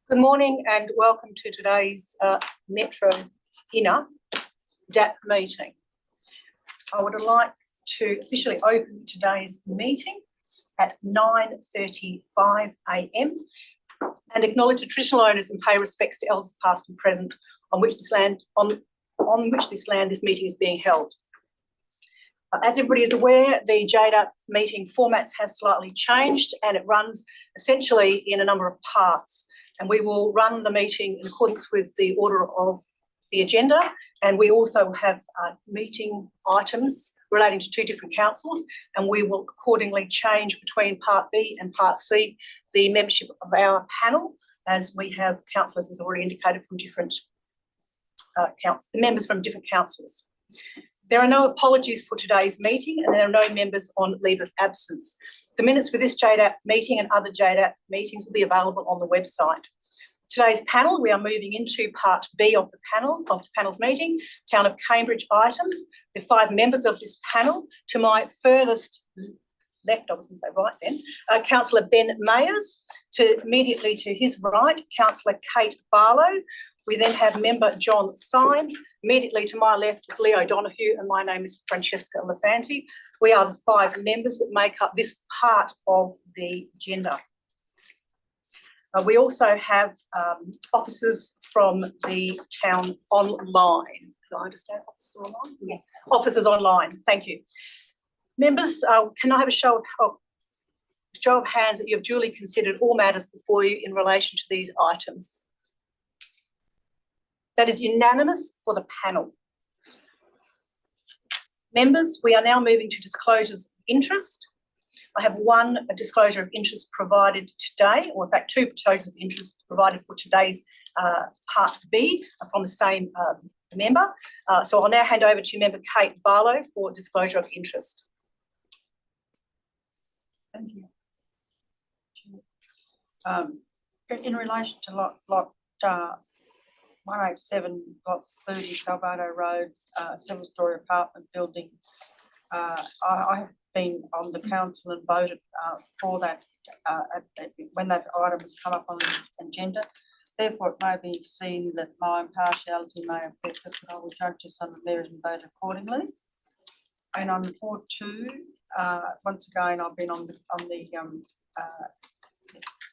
Good morning and welcome to today's Metro Inner DAP meeting. I would like to officially open today's meeting at 9:35 a.m. and acknowledge the traditional owners and pay respects to elders past and present on which this land this meeting is being held. As everybody is aware, the JDAP meeting formats has slightly changed and it runs essentially in a number of parts. And we will run the meeting in accordance with the order of the agenda. And we also have meeting items relating to two different councils, and we will accordingly change between Part B and Part C the membership of our panel, as we have councillors, as already indicated, from different members from different councils. There are no apologies for today's meeting and there are no members on leave of absence. The minutes for this JDAP meeting and other JDAP meetings will be available on the website. Today's panel, we are moving into Part B of the panel's meeting, Town of Cambridge items. There are 5 members of this panel. To my furthest left, I was going to say right then, Councillor Ben Mayers. Immediately to his right, Councillor Kate Barlow. We then have member John Syme. Immediately to my left is Leo Donoghue, and my name is Francesca Lefanti. We are the 5 members that make up this part of the agenda. We also have officers from the town online. Do I understand officers online? Yes. Officers online, thank you. Members, can I have a show of hands that you have duly considered all matters before you in relation to these items? That is unanimous for the panel. Members, we are now moving to disclosures of interest. I have one disclosure of interest provided today, or in fact 2 disclosures of interest provided for today's Part B from the same member. So I'll now hand over to member Kate Barlow for disclosure of interest. Thank you. In relation to lot 187, lot 30, Salvato Road, 7-storey apartment building. I have been on the council and voted for that when that item has come up on the agenda. Therefore, it may be seen that my impartiality may affect it, but I will judge this on the merit and vote accordingly. And on 4.2, once again, I've been on the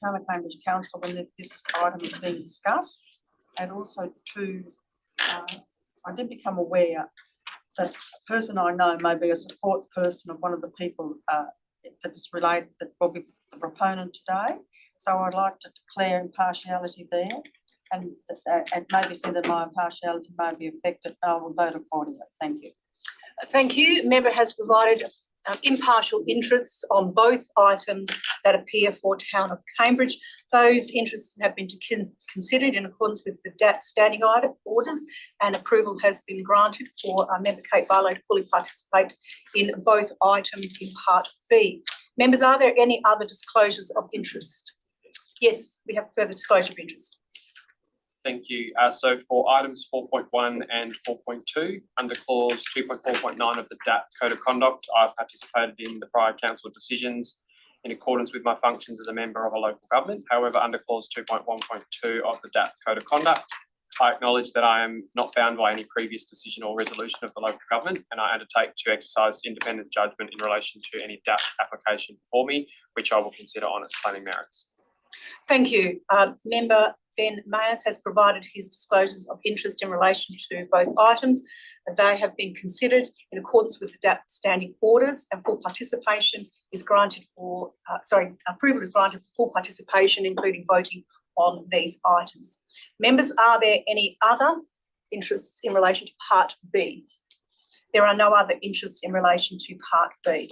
Town of Cambridge Council when this item is being discussed. And also I did become aware that a person I know may be a support person of one of the people that is related, that will be the proponent today. So I'd like to declare impartiality there, and maybe see that my impartiality may be affected. I will vote accordingly. Thank you. Thank you. Member has provided impartial interests on both items that appear for Town of Cambridge. Those interests have been considered in accordance with the DAP standing orders, and approval has been granted for member Kate Barlow to fully participate in both items in Part B. Members, are there any other disclosures of interest? Yes, we have further disclosure of interest. Thank you. So for items 4.1 and 4.2, under clause 2.4.9 of the DAP Code of Conduct, I've participated in the prior council decisions in accordance with my functions as a member of a local government. However, under clause 2.1.2 of the DAP Code of Conduct, I acknowledge that I am not bound by any previous decision or resolution of the local government, and I undertake to exercise independent judgment in relation to any DAP application before me, which I will consider on its planning merits. Thank you. Member Ben Mayers has provided his disclosures of interest in relation to both items. They have been considered in accordance with the DAP standing orders, and full participation is granted for, approval is granted for full participation, including voting on these items. Members, are there any other interests in relation to Part B? There are no other interests in relation to Part B.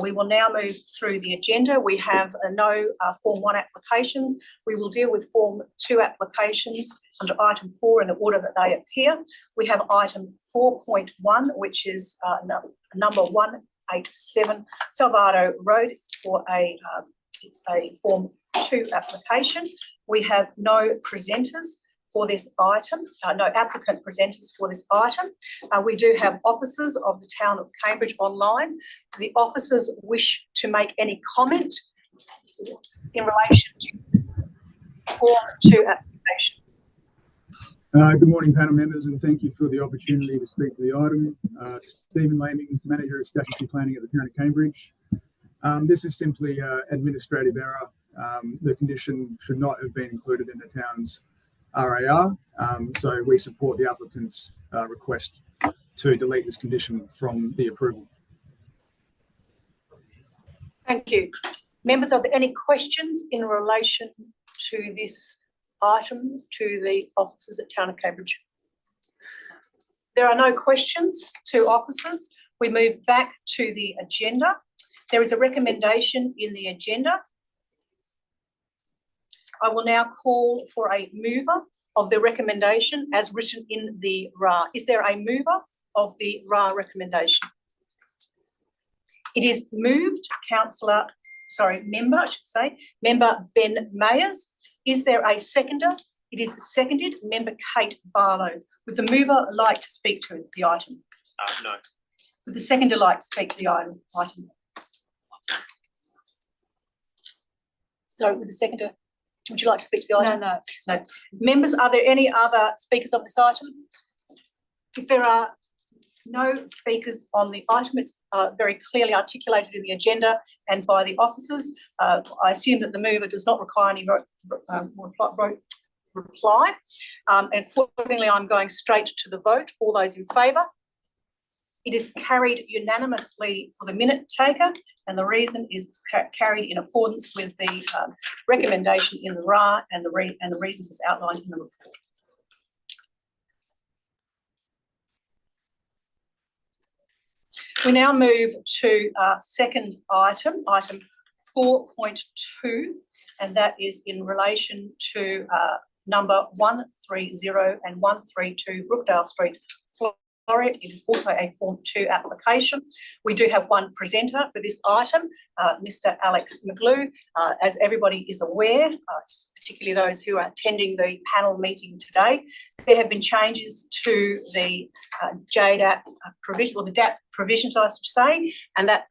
We will now move through the agenda. We have no Form 1 applications. We will deal with Form 2 applications under item 4 in the order that they appear. We have item 4.1, which is number 187 Salvato Road. It's a Form 2 application. We have no presenters for this item, no applicant presenters for this item. We do have officers of the Town of Cambridge online. Do the officers wish to make any comment in relation to this? Form 2 application. Good morning, panel members, and thank you for the opportunity to speak to the item. Stephen Laming, Manager of Statutory Planning at the Town of Cambridge. This is simply administrative error. The condition should not have been included in the town's RAR, so we support the applicant's request to delete this condition from the approval. Thank you. Members, are there any questions in relation to this item to the officers at Town of Cambridge? There are no questions to officers. We move back to the agenda. There is a recommendation in the agenda. I will now call for a mover of the recommendation as written in the RAR. Is there a mover of the RAR recommendation? It is moved, Member Ben Mayers. Is there a seconder? It is seconded, Member Kate Barlow. Would the mover like to speak to the item? No. Would the seconder like to speak to the item? So would the seconder, would you like to speak to the item? No. No. Members, are there any other speakers of this item? If there are no speakers on the item, it's very clearly articulated in the agenda and by the officers. I assume that the mover does not require any reply. And accordingly, I'm going straight to the vote. All those in favour? It is carried unanimously for the minute taker, and the reason is it's carried in accordance with the recommendation in the RAR and the reasons as outlined in the report. We now move to second item, item 4.2, and that is in relation to number 130 and 132 Brookdale Street, Floreat. It is also a Form 2 application. We do have one presenter for this item, Mr. Alex McGlue. As everybody is aware, particularly those who are attending the panel meeting today, there have been changes to the JDAP provision, or the DAP provisions, I should say, and that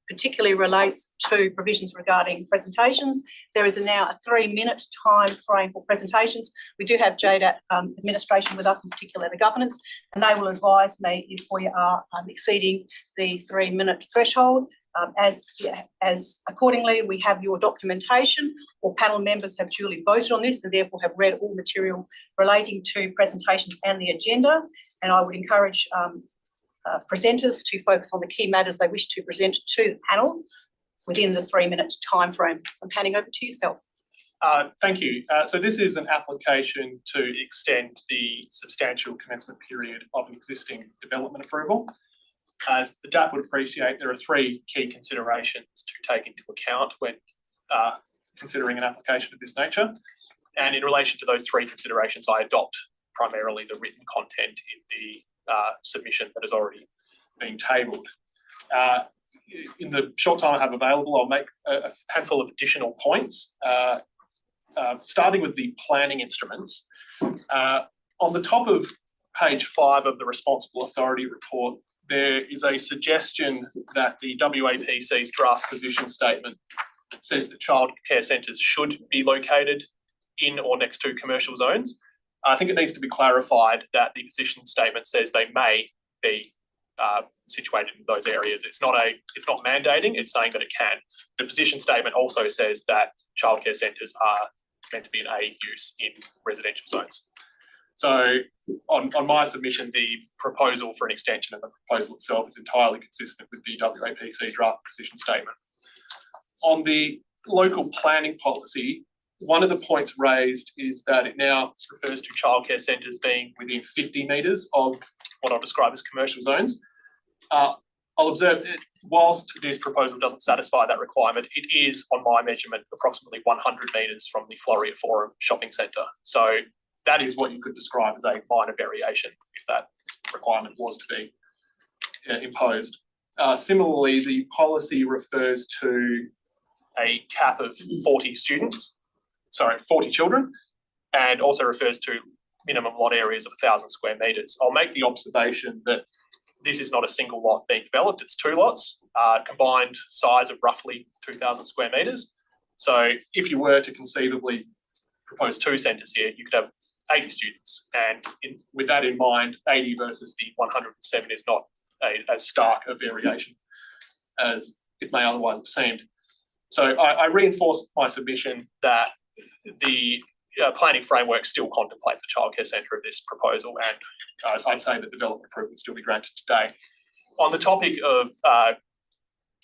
particularly relates to provisions regarding presentations. There is now a 3-minute time frame for presentations. We do have JDAP administration with us, in particular the governance, and they will advise me if we are exceeding the 3-minute threshold. As accordingly, we have your documentation. All panel members have duly voted on this and therefore have read all material relating to presentations and the agenda. And I would encourage presenters to focus on the key matters they wish to present to the panel within the 3-minute time frame. So I'm handing over to yourself. Thank you. So this is an application to extend the substantial commencement period of an existing development approval. As the DAP would appreciate, there are 3 key considerations to take into account when considering an application of this nature. And in relation to those 3 considerations, I adopt primarily the written content in the submission that has already been tabled. In the short time I have available, I'll make a handful of additional points, starting with the planning instruments. On the top of page 5 of the Responsible Authority report, there is a suggestion that the WAPC's draft position statement says that childcare centres should be located in or next to commercial zones. I think it needs to be clarified that the position statement says they may be situated in those areas. It's not mandating, it's saying that it can. The position statement also says that childcare centres are meant to be an A use in residential zones. So on my submission, the proposal for an extension and the proposal itself is entirely consistent with the WAPC draft position statement. On the local planning policy, one of the points raised is that it now refers to childcare centres being within 50 metres of what I'll describe as commercial zones. I'll observe, whilst this proposal doesn't satisfy that requirement, it is, on my measurement, approximately 100 metres from the Floreat Forum shopping centre. So that is what you could describe as a minor variation if that requirement was to be imposed. Similarly, the policy refers to a cap of 40 children, and also refers to minimum lot areas of 1,000 square metres. I'll make the observation that this is not a single lot being developed, it's 2 lots, combined size of roughly 2,000 square metres. So if you were to conceivably proposed 2 centres here, you could have 80 students. And with that in mind, 80 versus the 107 is not as stark a variation as it may otherwise have seemed. So I reinforced my submission that the planning framework still contemplates a childcare centre of this proposal, and I'd say that development approval would still be granted today. On the topic of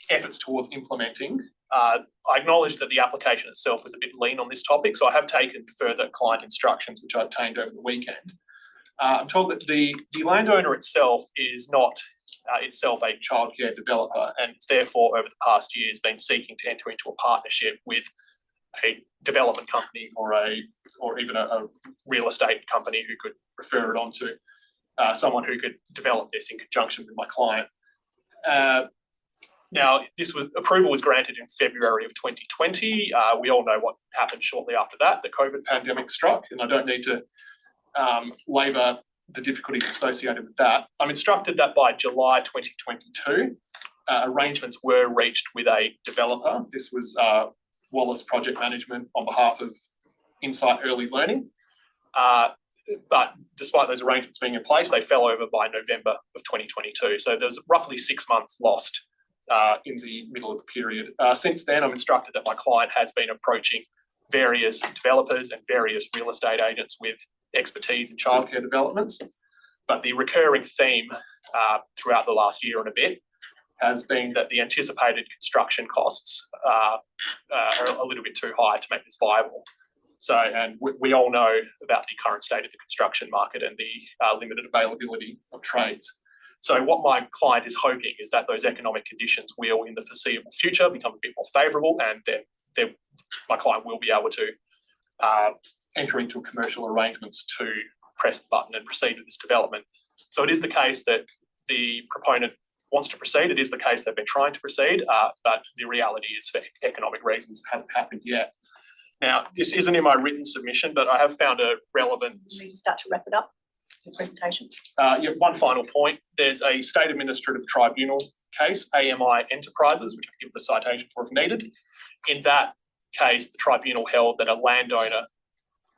efforts towards implementing, I acknowledge that the application itself was a bit lean on this topic, so I have taken further client instructions which I obtained over the weekend. I'm told that the landowner itself is not itself a childcare developer, and it's therefore over the past years been seeking to enter into a partnership with a development company or even a real estate company who could refer it on to someone who could develop this in conjunction with my client. Now, approval was granted in February of 2020. We all know what happened shortly after that. The COVID pandemic struck, and I don't need to labour the difficulties associated with that. I'm instructed that by July 2022, arrangements were reached with a developer. This was Wallace Project Management on behalf of Insight Early Learning. But despite those arrangements being in place, they fell over by November of 2022. So there was roughly 6 months lost in the middle of the period. Since then, I'm instructed that my client has been approaching various developers and various real estate agents with expertise in childcare developments. But the recurring theme throughout the last year and a bit has been that the anticipated construction costs are a little bit too high to make this viable. So, and we all know about the current state of the construction market and the limited availability of trades. So what my client is hoping is that those economic conditions will, in the foreseeable future, become a bit more favourable, and then my client will be able to enter into commercial arrangements to press the button and proceed with this development. So it is the case that the proponent wants to proceed. It is the case they've been trying to proceed, but the reality is for economic reasons it hasn't happened yet. Now, this isn't in my written submission, but I have found a relevant... You need to start to wrap it up, your presentation. One final point. There's a State Administrative Tribunal case, AMI Enterprises, which I can give the citation for if needed. In that case, the tribunal held that a landowner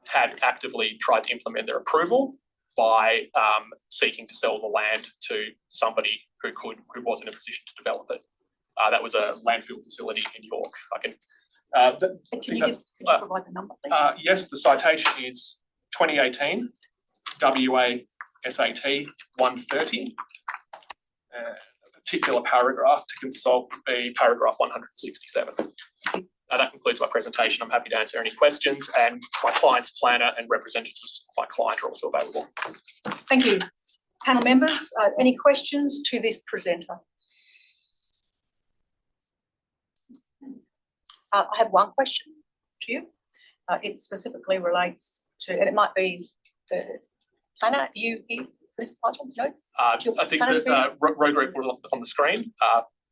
had actively tried to implement their approval by seeking to sell the land to somebody who was in a position to develop it. That was a landfill facility in York. Can you provide the number, please? Yes, the citation is 2018 WA SAT 130. A particular paragraph to consult be paragraph 167. That concludes my presentation. I'm happy to answer any questions, and my client's planner and representatives of my client are also available. Thank you. Panel members, any questions to this presenter? I have one question to you. It specifically relates to, and it might be the planner. You for this item? No? I think that Row Group were on the screen.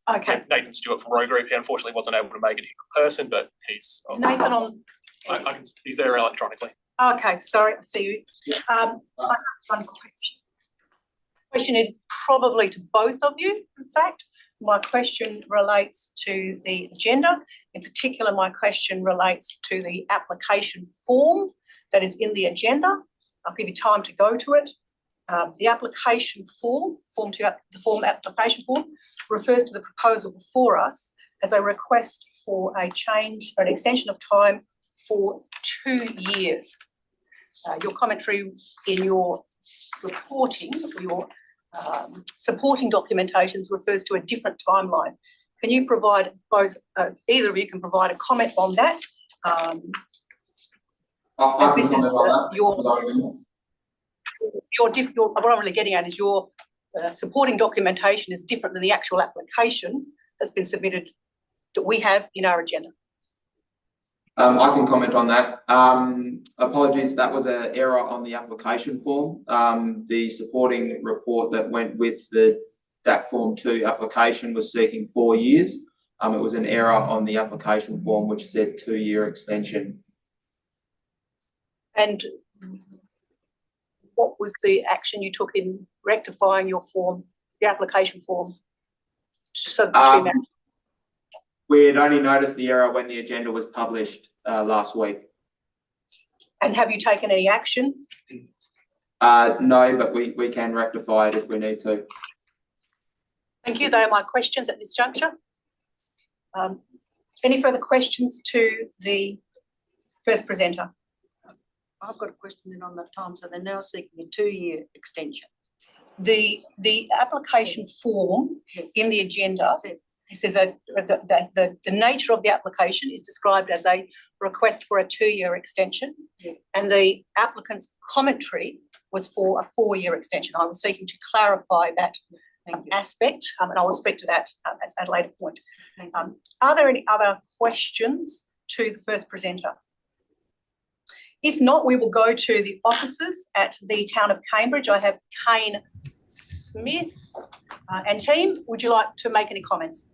Okay. Nathan Stewart from Row Group. He unfortunately wasn't able to make it in person, but he's... Is Nathan on? He's there electronically. Okay, sorry, I see you. I have one question. Question is probably to both of you, in fact. My question relates to the agenda. In particular, my question relates to the application form that is in the agenda. I'll give you time to go to it. The application form, application form, refers to the proposal before us as a request for a change or an extension of time for 2 years. Your commentary in your reporting, your supporting documentations refers to a different timeline. Can you provide both, either of you can provide a comment on that? As this is what I'm really getting at is your supporting documentation is different than the actual application that's been submitted that we have in our agenda. I can comment on that. Apologies, that was an error on the application form. The supporting report that went with the DAP Form 2 application was seeking 4 years. It was an error on the application form which said 2-year extension. And what was the action you took in rectifying your form, the application form? So we had only noticed the error when the agenda was published last week. And have you taken any action? No, but we can rectify it if we need to. Thank you. They are my questions at this juncture. Any further questions to the first presenter? I've got a question then on that time. So they're now seeking a 2-year extension. The application form in the agenda, it says the nature of the application is described as a request for a 2-year extension, and the applicant's commentary was for a 4-year extension. I was seeking to clarify that aspect, and I will speak to that at a later point. Are there any other questions to the first presenter? If not, we will go to the officers at the Town of Cambridge. I have Kane Smith and team. Would you like to make any comments?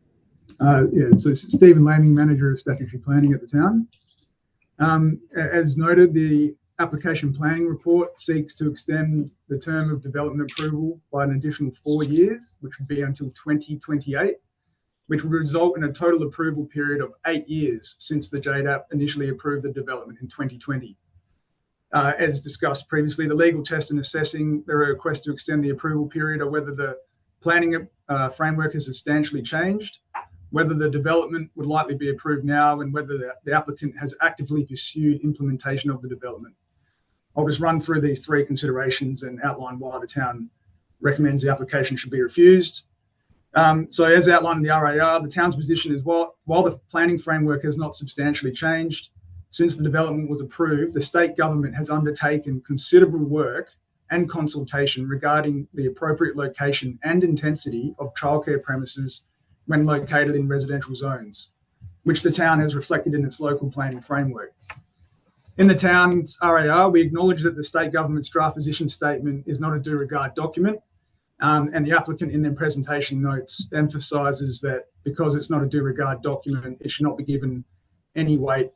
Yeah, so Stephen Laming, Manager of Statutory Planning at the town. As noted, the application planning report seeks to extend the term of development approval by an additional 4 years, which would be until 2028, which would result in a total approval period of 8 years since the JDAP initially approved the development in 2020. As discussed previously, the legal test in assessing the request to extend the approval period are whether the planning framework has substantially changed, whether the development would likely be approved now, and whether the applicant has actively pursued implementation of the development. I'll just run through these 3 considerations and outline why the town recommends the application should be refused. So as outlined in the RAR, the town's position is while the planning framework has not substantially changed, since the development was approved, the state government has undertaken considerable work and consultation regarding the appropriate location and intensity of childcare premises when located in residential zones, which the town has reflected in its local planning framework. In the town's RAR, we acknowledge that the state government's draft position statement is not a due regard document, and the applicant in their presentation notes emphasises that because it's not a due regard document, it should not be given any weight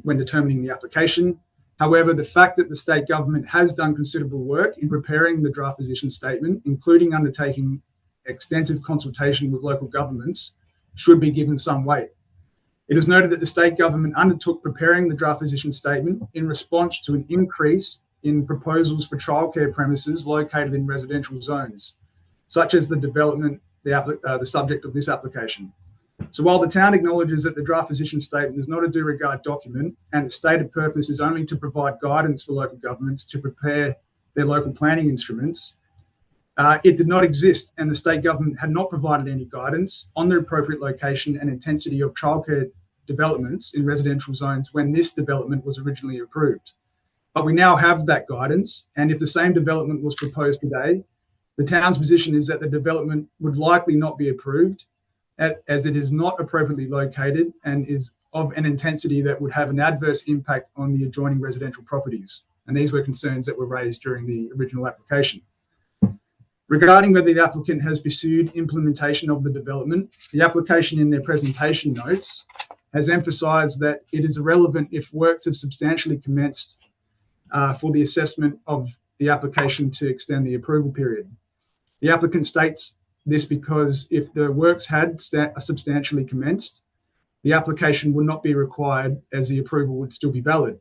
when determining the application. However, the fact that the state government has done considerable work in preparing the draft position statement, including undertaking extensive consultation with local governments, should be given some weight. It is noted that the state government undertook preparing the draft position statement in response to an increase in proposals for childcare premises located in residential zones, such as the development, the subject of this application. So while the town acknowledges that the draft position statement is not a due regard document and its stated purpose is only to provide guidance for local governments to prepare their local planning instruments, it did not exist, and the state government had not provided any guidance on the appropriate location and intensity of childcare developments in residential zones when this development was originally approved. But we now have that guidance, and if the same development was proposed today, the town's position is that the development would likely not be approved, as it is not appropriately located and is of an intensity that would have an adverse impact on the adjoining residential properties. And these were concerns that were raised during the original application. Regarding whether the applicant has pursued implementation of the development, the application in their presentation notes has emphasised that it is irrelevant if works have substantially commenced for the assessment of the application to extend the approval period. The applicant states this because if the works had substantially commenced, the application would not be required as the approval would still be valid.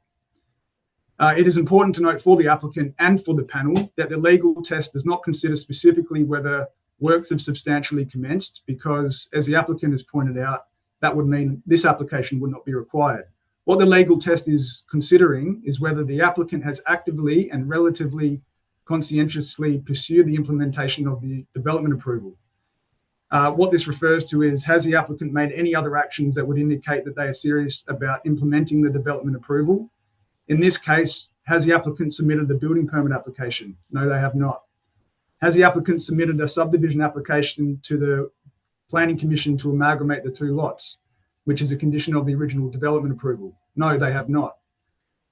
It is important to note for the applicant and for the panel that the legal test does not consider specifically whether works have substantially commenced, because as the applicant has pointed out, that would mean this application would not be required. What the legal test is considering is whether the applicant has actively and relatively conscientiously pursued the implementation of the development approval. What this refers to is, has the applicant made any other actions that would indicate that they are serious about implementing the development approval? In this case, has the applicant submitted the building permit application? No, they have not. Has the applicant submitted a subdivision application to the Planning Commission to amalgamate the 2 lots, which is a condition of the original development approval? No, they have not.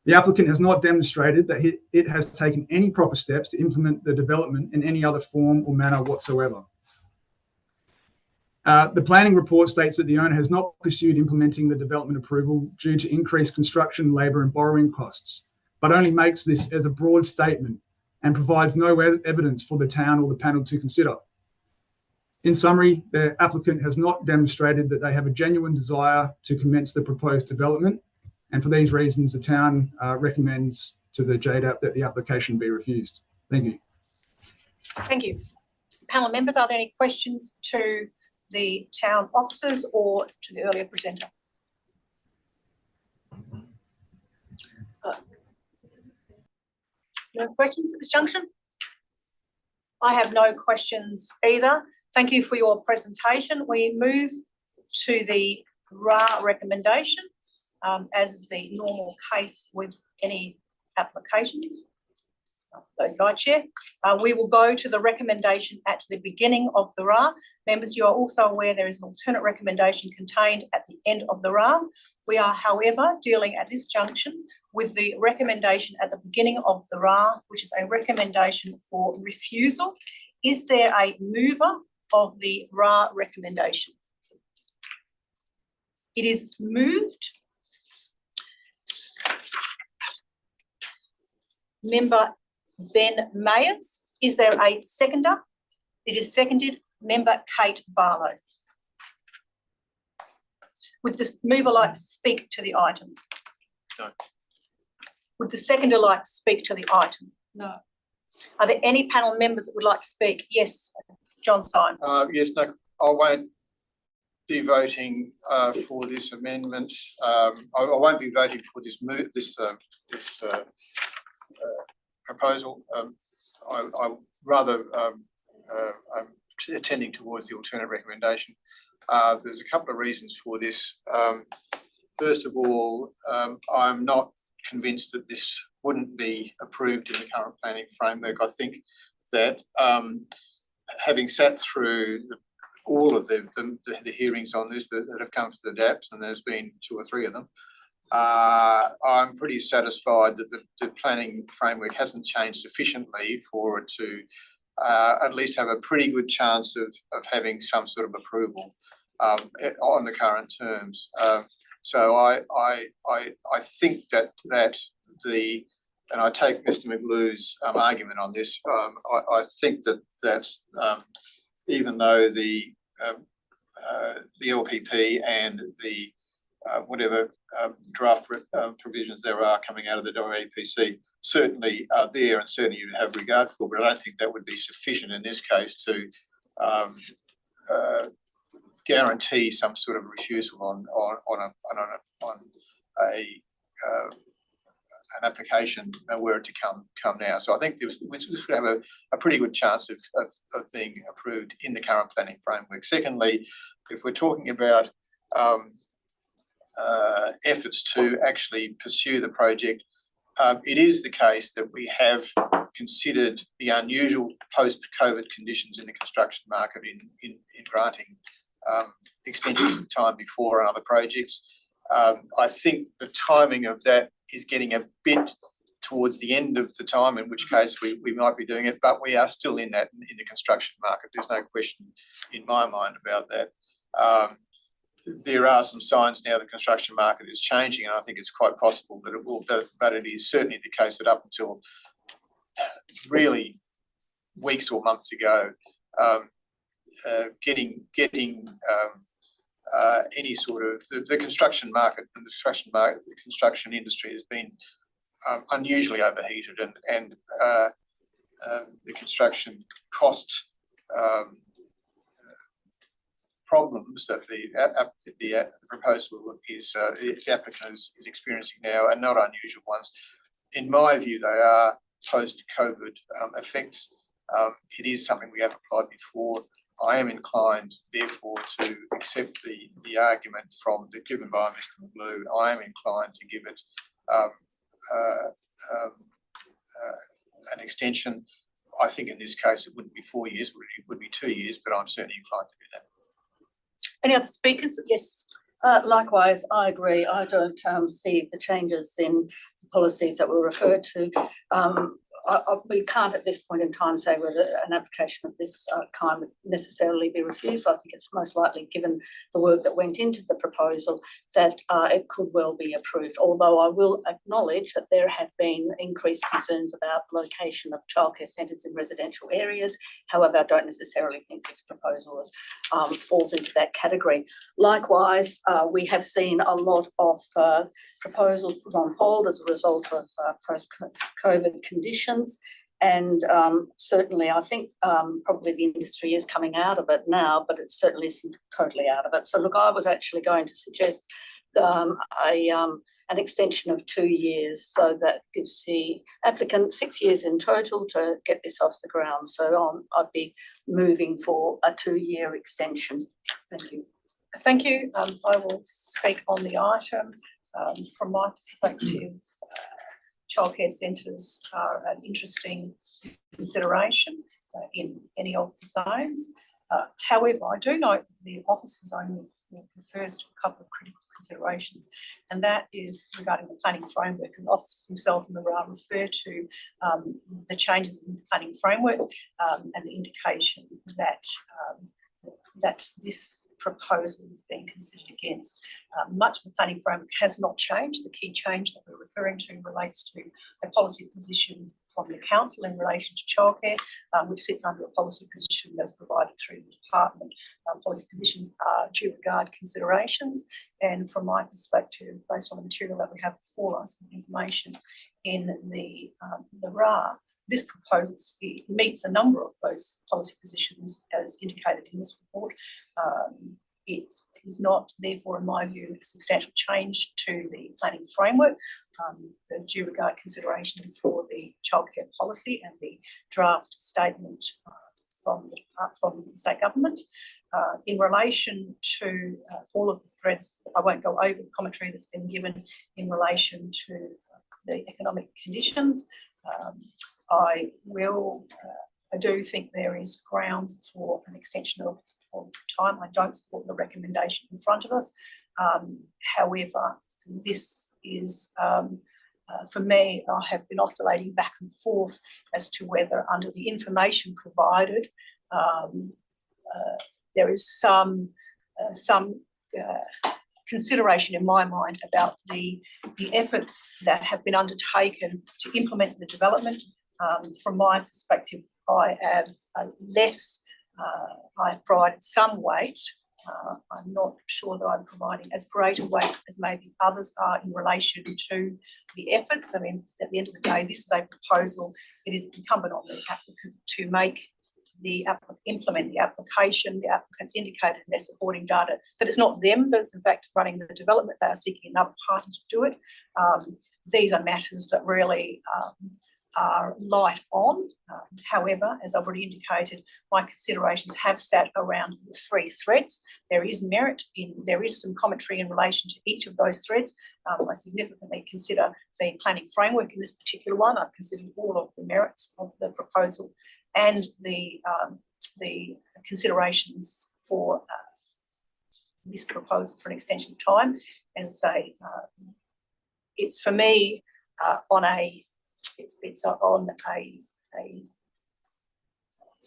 The applicant has not demonstrated that it has taken any proper steps to implement the development in any other form or manner whatsoever. The planning report states that the owner has not pursued implementing the development approval due to increased construction, labour and borrowing costs, but only makes this as a broad statement and provides no evidence for the town or the panel to consider. In summary, the applicant has not demonstrated that they have a genuine desire to commence the proposed development, and for these reasons, the town recommends to the JDAP that the application be refused. Thank you. Thank you. Panel members, are there any questions to the town officers or to the earlier presenter? No questions at this junction? I have no questions either. Thank you for your presentation. We move to the RA recommendation, as is the normal case with any applications. Those that I chair. We will go to the recommendation at the beginning of the RA. Members, you are also aware there is an alternate recommendation contained at the end of the RA. We are, however, dealing at this junction with the recommendation at the beginning of the RA, which is a recommendation for refusal. Is there a mover of the RA recommendation? It is moved. Member Ben Mayers. Is there a seconder? It is seconded. Member Kate Barlow. Would the mover like to speak to the item? No. Would the seconder like to speak to the item? No. Are there any panel members that would like to speak? Yes, John Syme. Yes, no, I won't be voting for this amendment. I won't be voting for this proposal. I rather I'm tending towards the alternate recommendation. There's a couple of reasons for this. First of all, I'm not convinced that this wouldn't be approved in the current planning framework. I think that having sat through all of the hearings on this that have come to the DAPs, and there's been 2 or 3 of them, I'm pretty satisfied that the planning framework hasn't changed sufficiently for it to at least have a pretty good chance of having some sort of approval on the current terms. So I think that the, and I take Mr. McGlue's argument on this. I think that even though the LPP and the whatever draft provisions there are coming out of the WAPC certainly are there and certainly you have regard for, but I don't think that would be sufficient in this case to guarantee some sort of refusal on an application were it to come now. So I think this would have a pretty good chance of being approved in the current planning framework. Secondly, if we're talking about efforts to actually pursue the project, it is the case that we have considered the unusual post-COVID conditions in the construction market in granting extensions of time before on other projects. I think the timing of that is getting a bit towards the end of the time, in which case we might be doing it, but we are still in the construction market. There's no question in my mind about that. There are some signs now the construction market is changing, and I think it's quite possible that it will, but it is certainly the case that up until really weeks or months ago, getting any sort of the construction market and the construction industry has been unusually overheated, and the construction cost problems that the proposal is the applicant is experiencing now are not unusual ones. In my view, they are post-COVID effects. It is something we have applied before. I am inclined, therefore, to accept the argument given by Mr. McGlue. I am inclined to give it an extension. I think in this case it wouldn't be 4 years, it would be 2 years, but I'm certainly inclined to do that. Any other speakers? Yes. Likewise, I agree. I don't see the changes in the policies that were referred to. we can't at this point in time say whether an application of this kind would necessarily be refused. I think it's most likely, given the work that went into the proposal, that it could well be approved. Although I will acknowledge that there have been increased concerns about location of childcare centres in residential areas. However, I don't necessarily think this proposal falls into that category. Likewise, we have seen a lot of proposals put on hold as a result of post-COVID conditions, and certainly I think probably the industry is coming out of it now, but it certainly isn't totally out of it. So look, I was actually going to suggest an extension of 2 years, so that gives the applicant 6 years in total to get this off the ground. So I'd be moving for a 2-year extension. Thank you. Thank you. I will speak on the item. From my perspective, childcare centres are an interesting consideration in any of the zones. However, I do note that the officers only refers to a couple of critical considerations, and that is regarding the planning framework. And the officers themselves in the RA refer to the changes in the planning framework and the indication that that this proposal is being considered against. Much of the planning framework has not changed. The key change that we're referring to relates to a policy position from the council in relation to childcare, which sits under a policy position that's provided through the department. Policy positions are due regard considerations, and from my perspective, based on the material that we have before us and information in the RA, this proposal meets a number of those policy positions as indicated in this report. It is not, therefore, in my view, a substantial change to the planning framework. The due regard considerations for the childcare policy and the draft statement from the state government. In relation to all of the threads, I won't go over the commentary that's been given in relation to the economic conditions. I do think there is grounds for an extension of time. I don't support the recommendation in front of us. However, this is, for me, I have been oscillating back and forth as to whether, under the information provided, there is some consideration in my mind about the efforts that have been undertaken to implement the development. From my perspective, I have I've provided some weight. I'm not sure that I'm providing as great a weight as maybe others are in relation to the efforts. I mean, at the end of the day, this is a proposal. It is incumbent on the applicant to implement the application. The applicants indicated in their supporting data that it's not them that's in fact running the development. They are seeking another party to do it. These are matters that really are light on. However, as I've already indicated, my considerations have sat around the 3 threads. There is merit there is some commentary in relation to each of those threads. I significantly consider the planning framework in this particular one. I've considered all of the merits of the proposal and the considerations for this proposal for an extension of time. As I say, it's for me it's on a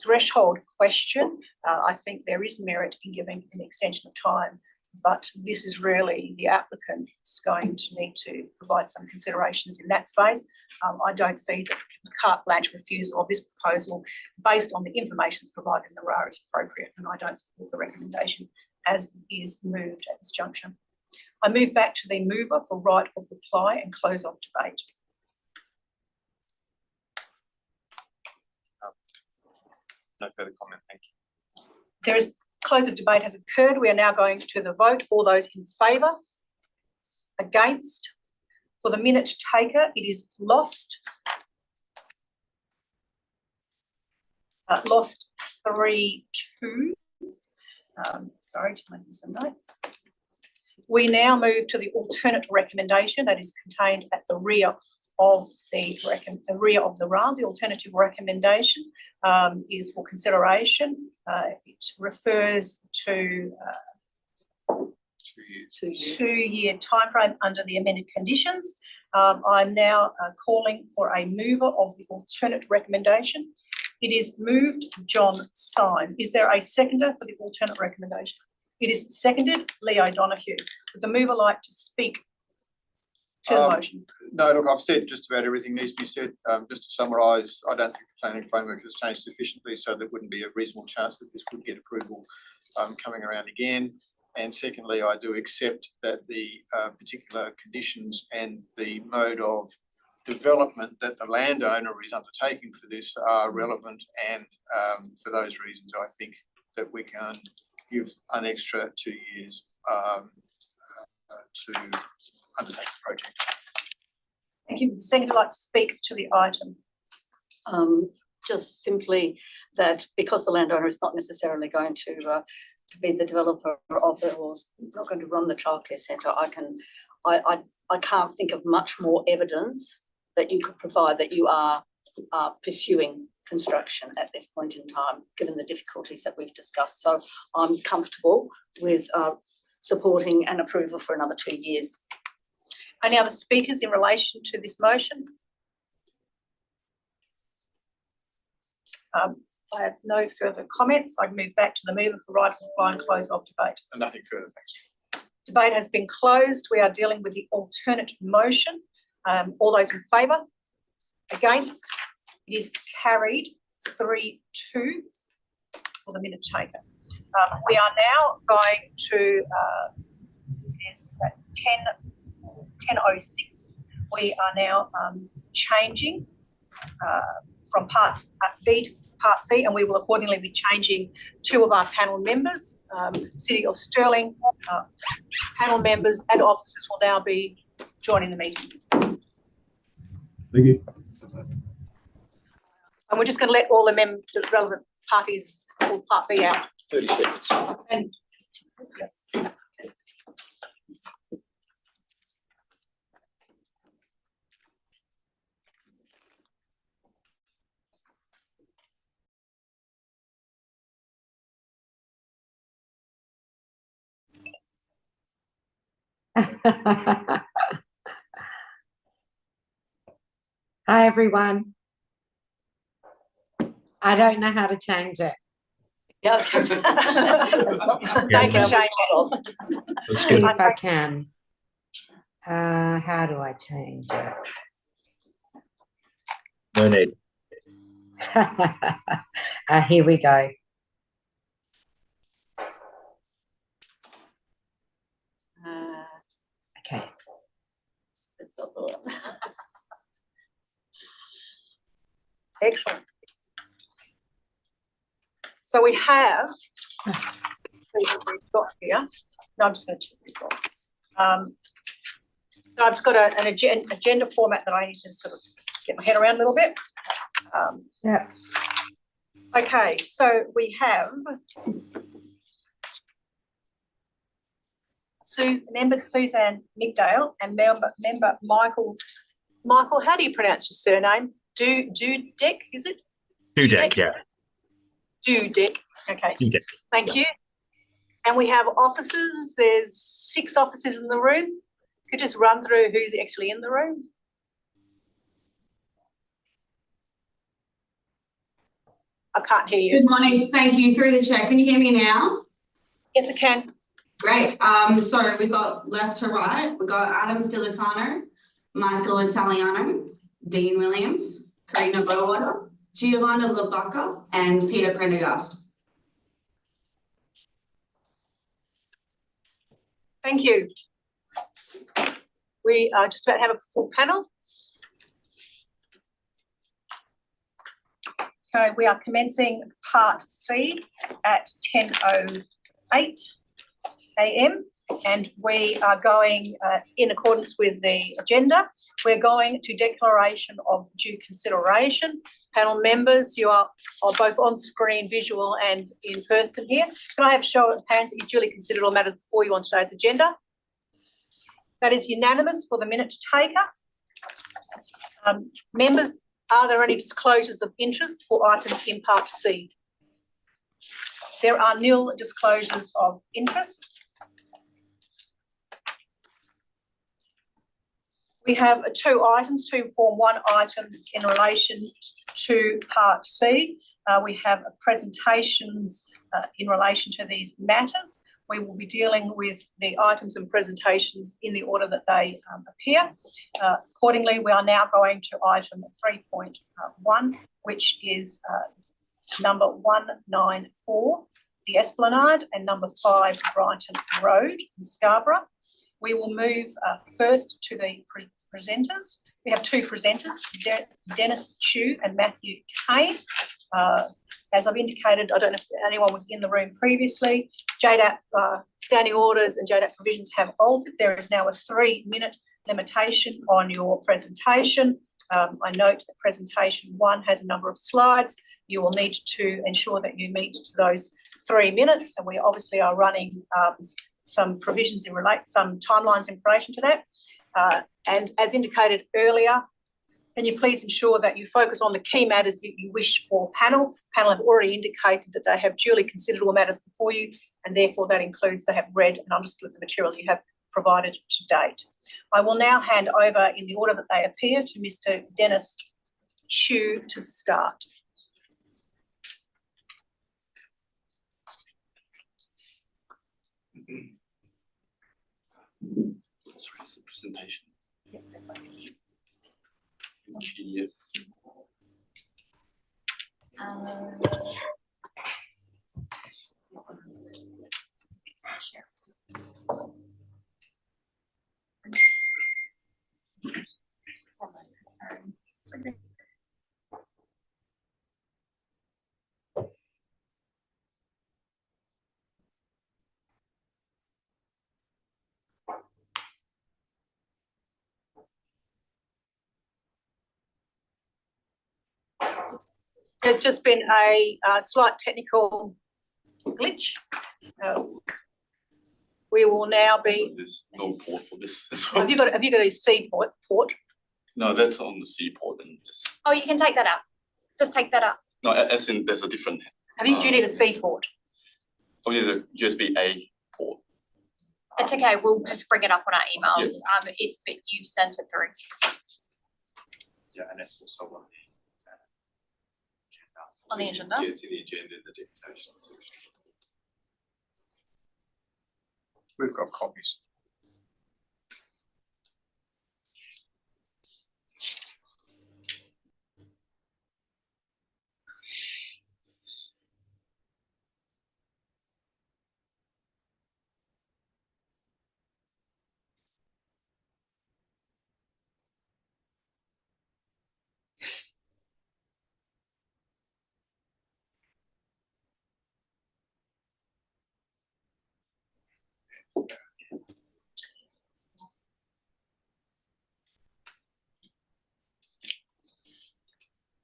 threshold question. I think there is merit in giving an extension of time, but this is really the applicant's going to need to provide some considerations in that space. I don't see that the carte blanche refusal of this proposal based on the information provided in the RA is appropriate, and I don't support the recommendation as is moved at this juncture. I move back to the mover for right of reply and close off debate. No further comment, thank you. There is close of debate has occurred. We are now going to the vote. All those in favour? Against? For the minute taker, it is lost. Lost 3-2. Sorry, just making some notes. We now move to the alternate recommendation that is contained at the rear of the RA. The alternative recommendation is for consideration. It refers to years. 2 years. 2-year timeframe under the amended conditions. I'm now calling for a mover of the alternate recommendation. It is moved, John Syme. Is there a seconder for the alternate recommendation? It is seconded, Leo Donoghue. Would the mover like to speak to the motion? No, look, I've said just about everything needs to be said. Just to summarise, I don't think the planning framework has changed sufficiently, so there wouldn't be a reasonable chance that this would get approval coming around again. And secondly, I do accept that the particular conditions and the mode of development that the landowner is undertaking for this are relevant, and for those reasons, I think that we can give an extra 2 years to undertake the project. Thank you. Would the seconder like to speak to the item? Just simply that because the landowner is not necessarily going to be the developer of it, or not going to run the childcare centre, I can't think of much more evidence that you could provide that you are pursuing construction at this point in time, given the difficulties that we've discussed. So I'm comfortable with supporting an approval for another 2 years. Any other speakers in relation to this motion? I have no further comments. I move back to the mover for right of reply and close of debate. And nothing further, thanks. Debate has been closed. We are dealing with the alternate motion. All those in favour? Against? It is carried 3-2 for the minute taker. We are now going to, is at 10:06. We are now changing from Part B to Part C, and we will accordingly be changing 2 of our panel members. City of Stirling panel members and officers will now be joining the meeting. Thank you. And we're just going to let all the relevant parties pull Part B out. 30 seconds. And Hi everyone. I don't know how to change it. Yeah, they can change it. That's See good. if I can. How do I change it? No need. Here we go. Okay. It's not the one. Excellent. So we have we've got here. No, I'm just going to check this one. So I've just got an agenda format that I need to sort of get my head around a little bit. Yeah. Okay, so we have member Suzanne Migdale and member Michael. Michael, how do you pronounce your surname? Dudek, is it? Dudek, yeah. Dudek. Okay. Dudek. Thank you. And we have officers. There's 6 officers in the room. Could you just run through who's actually in the room? I can't hear you. Good morning. Thank you. Through the chair. Can you hear me now? Yes, I can. Great. So we've got left to right. We've got Adam Stilitano, Michael Italiano, Dean Williams, Karina Bowater, Giovanna Labacca, and Peter Prendergast. Thank you. We are just about to have a full panel. Okay, we are commencing Part C at 10:08 a.m. and we are going in accordance with the agenda. We're going to declaration of due consideration. Panel members, you are both on screen, visual and in person here. Can I have a show of hands that you duly considered all matters before you on today's agenda? That is unanimous for the minute taker. Members, are there any disclosures of interest for items in Part C? There are nil disclosures of interest. We have two items, two Form 1 items in relation to Part C. We have presentations in relation to these matters. We will be dealing with the items and presentations in the order that they appear. Accordingly, we are now going to item 3.1, which is number 194, the Esplanade, and number 5, Brighton Road in Scarborough. We will move first to the presenters. We have two presenters, Dennis Chu and Matthew Kane. As I've indicated, I don't know if anyone was in the room previously, JDAP standing orders and JDAP provisions have altered. There is now a 3-minute limitation on your presentation. I note that presentation 1 has a number of slides. You will need to ensure that you meet to those 3 minutes, and we obviously are running some provisions some timelines in relation to that. And as indicated earlier, can you please ensure that you focus on the key matters that you wish for panel? Panel have already indicated that they have duly considered all matters before you, and therefore that includes they have read and understood the material you have provided to date. I will now hand over in the order that they appear to Mr. Dennis Chu to start. Sorry, it's the presentation. PDF. There's just been a slight technical glitch. We will now be. There's no port for this as well. Have you got a C port? No, that's on the C port and this. Oh, you can take that out. Just take that out. No, as in there's a different. Do you need a C port? Oh, you need a USB-A port. It's okay. We'll just bring it up on our emails. Yes. If you've sent it through. Yeah, and that's also On the agenda? Yeah, it's in the agenda, the deputation section. We've got copies.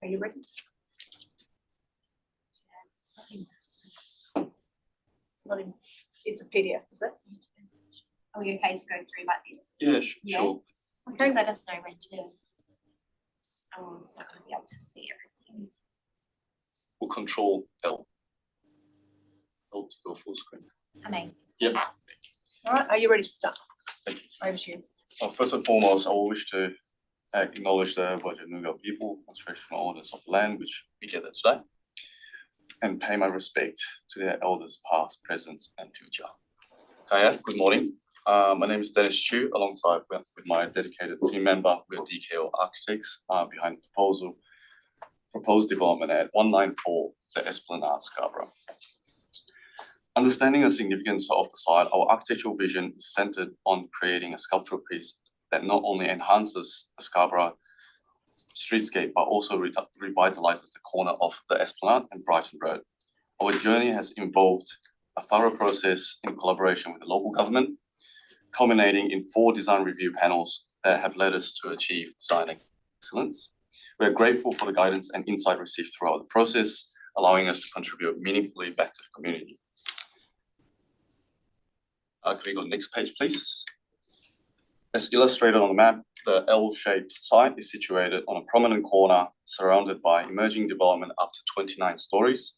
Are you ready? It's not in. It's a PDF, is it? Are we okay to go through like this? Yeah, Yeah. sure. Just let us know when to. It's not going to be able to see everything. We'll control L. L to go full screen. Amazing. Yep. All right, are you ready to start? Thank you. Over to you. First and foremost, I will wish to acknowledge the Wajirunga people as traditional owners of the land which we gather today, and pay my respect to their elders past, present, and future. Okay, good morning. My name is Dennis Chu, alongside with my dedicated team member, we are DKO Architects behind the proposed development at 194 the Esplanade, Scarborough. Understanding the significance of the site, our architectural vision is centered on creating a sculptural piece that not only enhances the Scarborough streetscape, but also revitalizes the corner of the Esplanade and Brighton Road. Our journey has involved a thorough process in collaboration with the local government, culminating in 4 design review panels that have led us to achieve design excellence. We are grateful for the guidance and insight received throughout the process, allowing us to contribute meaningfully back to the community. Can we go to the next page, please? As illustrated on the map, the L-shaped site is situated on a prominent corner surrounded by emerging development up to 29 stories.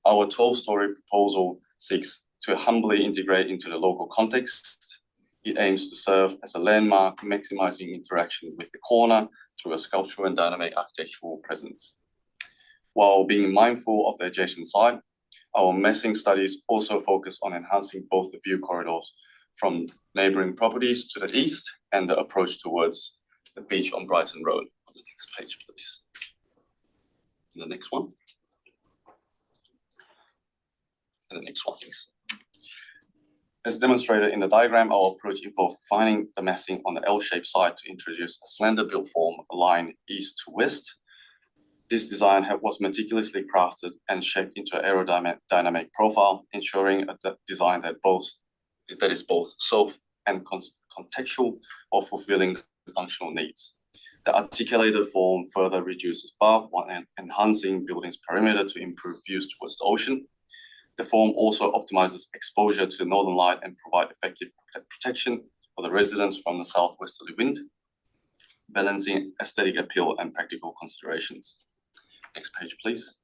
Our 12-story proposal seeks to humbly integrate into the local context, It aims to serve as a landmark, maximizing interaction with the corner through a sculptural and dynamic architectural presence. While being mindful of the adjacent site, our massing studies also focus on enhancing both the view corridors from neighbouring properties to the east and the approach towards the beach on Brighton Road. On the next page, please. And the next one. And the next one, please. As demonstrated in the diagram, our approach involved refining the massing on the L-shaped side to introduce a slender built form aligned east to west. This design was meticulously crafted and shaped into an aerodynamic profile, ensuring a design that is both soft and contextual while fulfilling the functional needs. The articulated form further reduces bulk while enhancing building's perimeter to improve views towards the ocean. The form also optimizes exposure to northern light and provide effective protection for the residents from the southwesterly wind, balancing aesthetic appeal and practical considerations. Next page, please.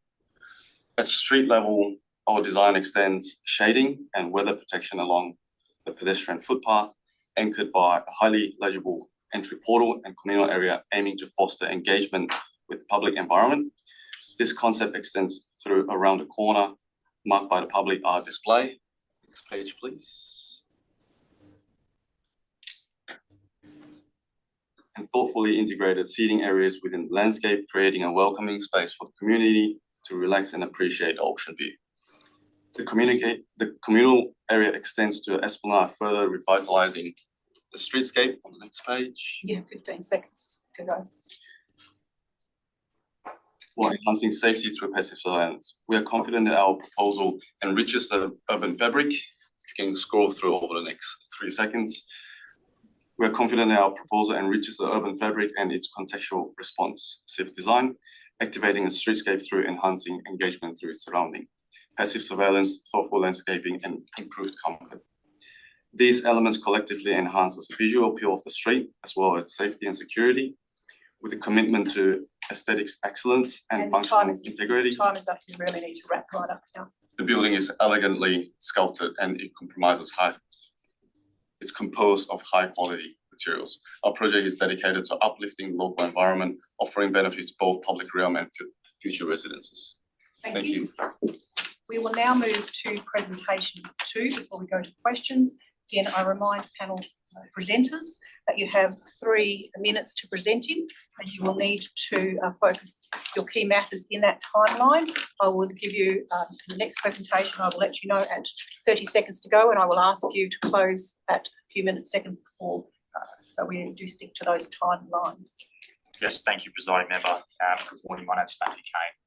At street level, our design extends shading and weather protection along the pedestrian footpath, anchored by a highly legible entry portal and communal area aiming to foster engagement with the public environment. This concept extends through around the corner, marked by the public art display. Next page, please. And thoughtfully integrated seating areas within the landscape, creating a welcoming space for the community to relax and appreciate the ocean view. The communal area extends to Esplanade, further revitalizing the streetscape. On the next page. You have 15 seconds to go. While enhancing safety through passive surveillance. We are confident that our proposal enriches the urban fabric. If you can scroll through over the next 3 seconds. We are confident that our proposal enriches the urban fabric and its contextual responsive design, activating a streetscape through enhancing engagement through its surrounding, passive surveillance, thoughtful landscaping, and improved comfort. These elements collectively enhance the visual appeal of the street, as well as safety and security, with a commitment to aesthetics excellence and functional integrity. Time is up. You really need to wrap right up now. The building is elegantly sculpted and it it's composed of high quality materials. Our project is dedicated to uplifting local environment, offering benefits to both public realm and future residences. Thank you. We will now move to presentation 2 before we go to questions. Again, I remind panel presenters that you have 3 minutes to present in, and you will need to focus your key matters in that timeline. I will give you, in the next presentation, I will let you know at 30 seconds to go, and I will ask you to close at a few seconds before, so we do stick to those timelines. Yes, thank you, Presiding Member. Good morning, my name is Matthew Kane,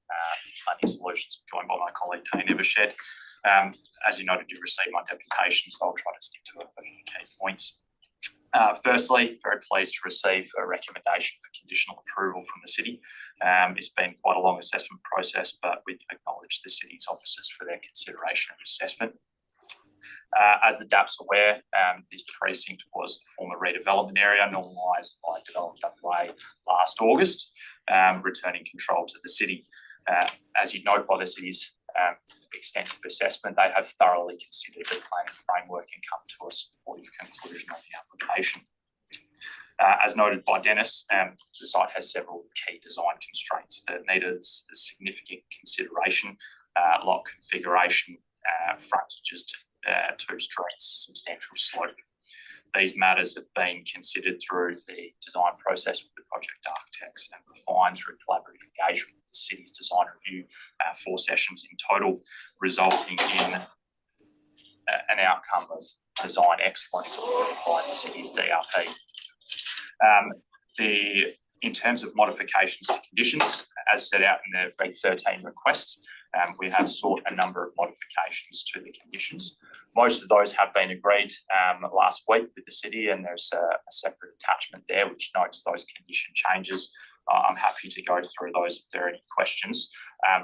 Planning Solutions, joined by my colleague Tane Evershed. As you noted, you've received my deputation, so I'll try to stick to a few key points. Firstly, very pleased to receive a recommendation for conditional approval from the City. It's been quite a long assessment process, but we acknowledge the City's officers for their consideration and assessment. As the DAP's aware, this precinct was the former redevelopment area normalised by Development WA last August, returning control to the City. As you note by the City's extensive assessment, they have thoroughly considered the planning framework and come to a supportive conclusion on the application. As noted by Dennis, the site has several key design constraints that needed significant consideration, lot configuration, frontages to 2 streets, substantial slope. These matters have been considered through the design process with the project architects and refined through collaborative engagement with the City's design review, 4 sessions in total, resulting in an outcome of design excellence by the City's DRP. In terms of modifications to conditions, as set out in the Reg 13 request, we have sought a number of modifications to the conditions. Most of those have been agreed last week with the City, and there's a separate attachment there which notes those condition changes. I'm happy to go through those if there are any questions.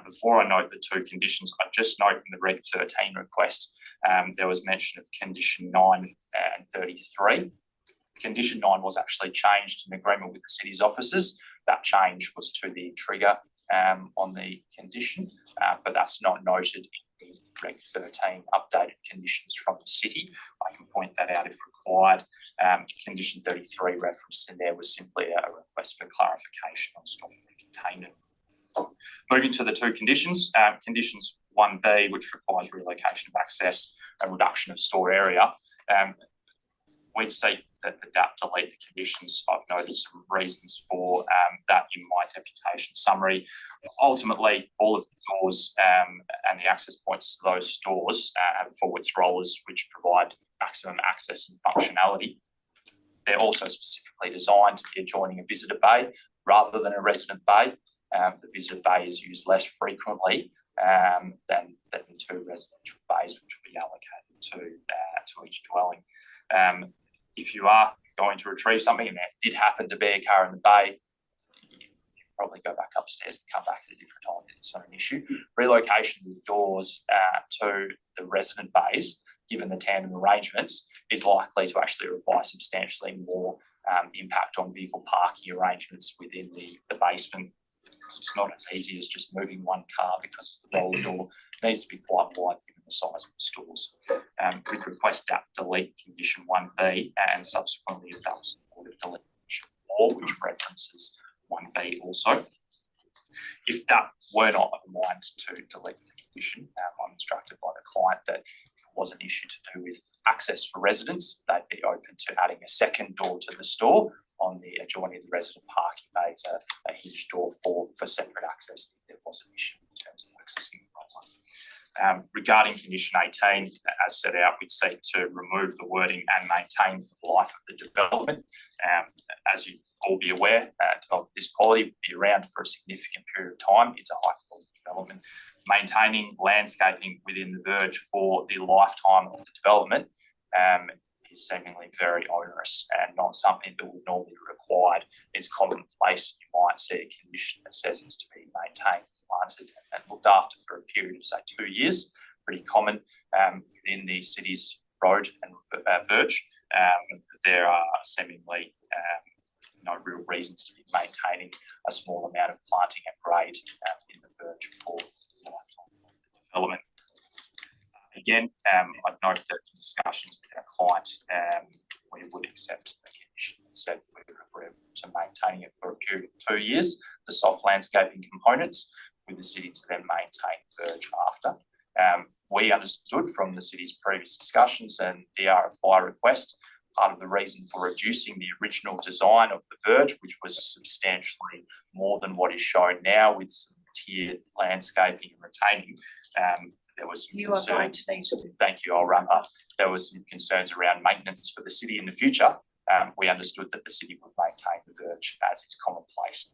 Before I note the 2 conditions, I just note in the Reg 13 request, there was mention of condition 9 and 33. Condition 9 was actually changed in agreement with the City's officers. That change was to the trigger on the condition, but that's not noted in the Reg 13 updated conditions from the City. I can point that out if required. Condition 33 referenced in there was simply a request for clarification on stormwater containment. Moving to the two conditions, conditions 1B, which requires relocation of access and reduction of store area. We'd seek that the DAP delete the conditions. I've noted some reasons for that in my deputation summary. Ultimately, all of the stores and the access points to those stores have forwards rollers which provide maximum access and functionality. They're also specifically designed to be adjoining a visitor bay rather than a resident bay. The visitor bay is used less frequently than the two residential bays which will be allocated to each dwelling. If you are going to retrieve something and there did happen to be a car in the bay, you can probably go back upstairs and come back at a different time. It's not an issue. Relocation of the doors to the resident bays, given the tandem arrangements, is likely to actually require substantially more impact on vehicle parking arrangements within the basement. It's not as easy as just moving one car because the roller door needs to be quite wide given the size of the stores. We'd request that delete condition 1B and subsequently adopt supportive delete condition 4, which references 1B also. If that were not of mind to delete the condition, I'm instructed by the client that if it was an issue to do with access for residents, they'd be open to adding a second door to the store on the adjoining the resident parking bays, a hinge door for separate access if there was an issue in terms of accessing the property. Regarding condition 18, as set out, we'd seek to remove the wording and maintain for the life of the development. As you all be aware, development of this quality will be around for a significant period of time. It's a high quality development. Maintaining landscaping within the verge for the lifetime of the development is seemingly very onerous and not something that would normally be required. It's commonplace. You might see a condition that says it's to be maintained, planted and looked after for a period of say 2 years. Pretty common within the city's road and verge. There are seemingly no real reasons to be maintaining a small amount of planting at grade in the verge for the lifetime of the development. Again, I'd note that in discussions with our client, we would accept the condition and said we would agree to maintaining it for a period of 2 years, the soft landscaping components, with the city to then maintain verge after. We understood from the city's previous discussions and the RFI request, part of the reason for reducing the original design of the verge, which was substantially more than what is shown now with some tiered landscaping and retaining. There was some concerns. Thank you, I'll wrap up. There was some concerns around maintenance for the city in the future. We understood that the city would maintain the verge as is commonplace.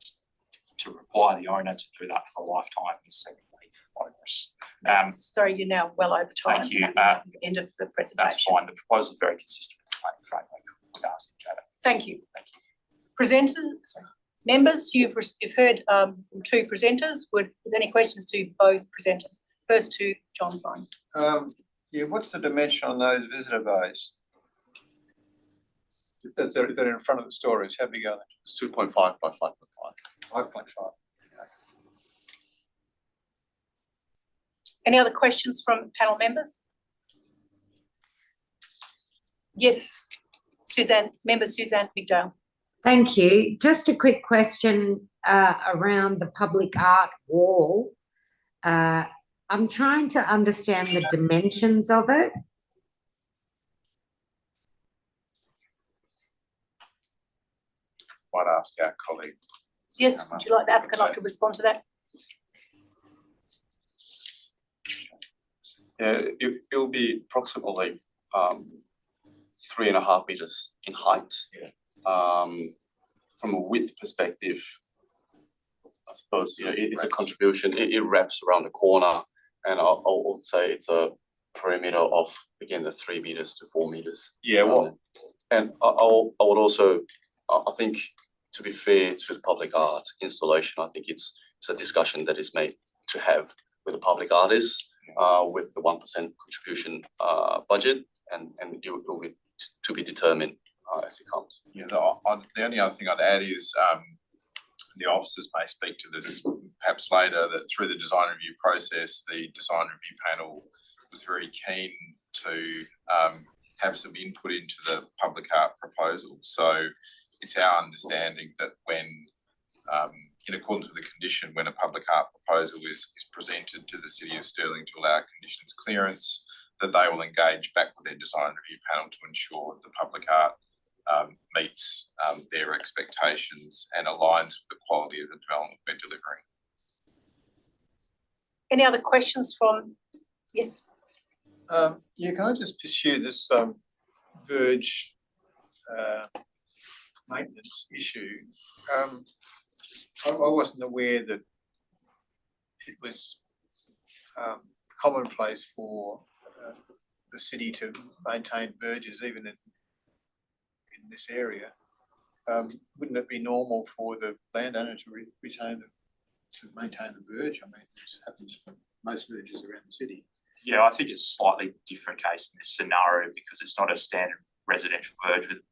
To require the owner to do that for a lifetime is seemingly onerous. Sorry, you're now well over time. Thank you. End of the presentation. That's fine. The proposal is very consistent with the planning framework. Thank you. Thank you. Presenters, sorry. Members, you've heard from two presenters. Would there any questions to both presenters? First to John Syme. Yeah, what's the dimension on those visitor bays? If they're in front of the storage, how big are they? It's 2.5 by 5.5. 5.5. Any other questions from panel members? Yes, Suzanne, member Suzanne Bigdale. Thank you. Just a quick question around the public art wall. I'm trying to understand the dimensions of it. Might ask our colleague. Yes, would you like the applicant to respond to that? Yeah, it'll be approximately 3.5 meters in height. Yeah. From a width perspective, I suppose it's a contribution. It wraps around the corner, and I'll say it's a perimeter of again the 3 meters to 4 meters. Yeah. Well, and I would also, I think, to be fair to the public art installation, I think it's a discussion that is made to have with the public artists with the 1% contribution budget, and it will be to be determined as it comes. Yeah, the only other thing I'd add is the officers may speak to this perhaps later, that through the design review process, the design review panel was very keen to have some input into the public art proposal. So it's our understanding that when, in accordance with the condition, when a public art proposal is presented to the City of Stirling to allow conditions clearance, that they will engage back with their design review panel to ensure that the public art meets their expectations and aligns with the quality of the development we're delivering. Any other questions from, yes? Yeah, can I just pursue this verge maintenance issue? I wasn't aware that it was commonplace for the city to maintain verges even in this area. Wouldn't it be normal for the landowner to maintain the verge? I mean, this happens for most verges around the city. Yeah, I think it's a slightly different case in this scenario because it's not a standard residential verge with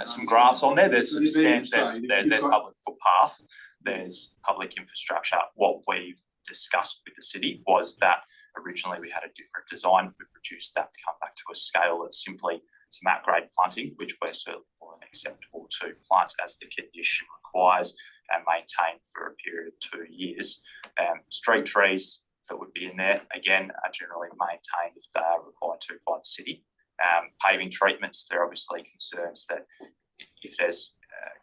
some grass on there. There's there's public footpath, there's public infrastructure. What we've discussed with the city was that originally we had a different design. We've reduced that to come back to a scale that's simply some at-grade planting, which we're certainly acceptable to plant as the condition requires and maintain for a period of 2 years. Street trees that would be in there, again, are generally maintained if they are required to by the city. Paving treatments, there are obviously concerns that if there's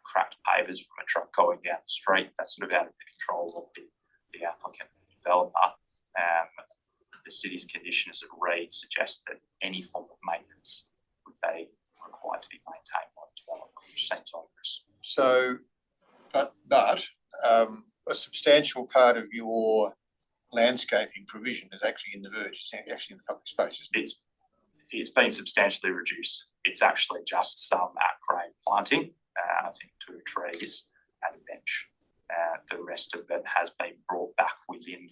cracked pavers from a truck going down the street, that's sort of out of the control of the applicant and developer. The city's condition as it reads suggests that any form of maintenance would be required to be maintained by the developer, which seems onerous. So, but a substantial part of your landscaping provision is actually in the verge, it's actually in the public spaces. It's been substantially reduced. It's actually just some at-grade planting, I think 2 trees and a bench. The rest of it has been brought back within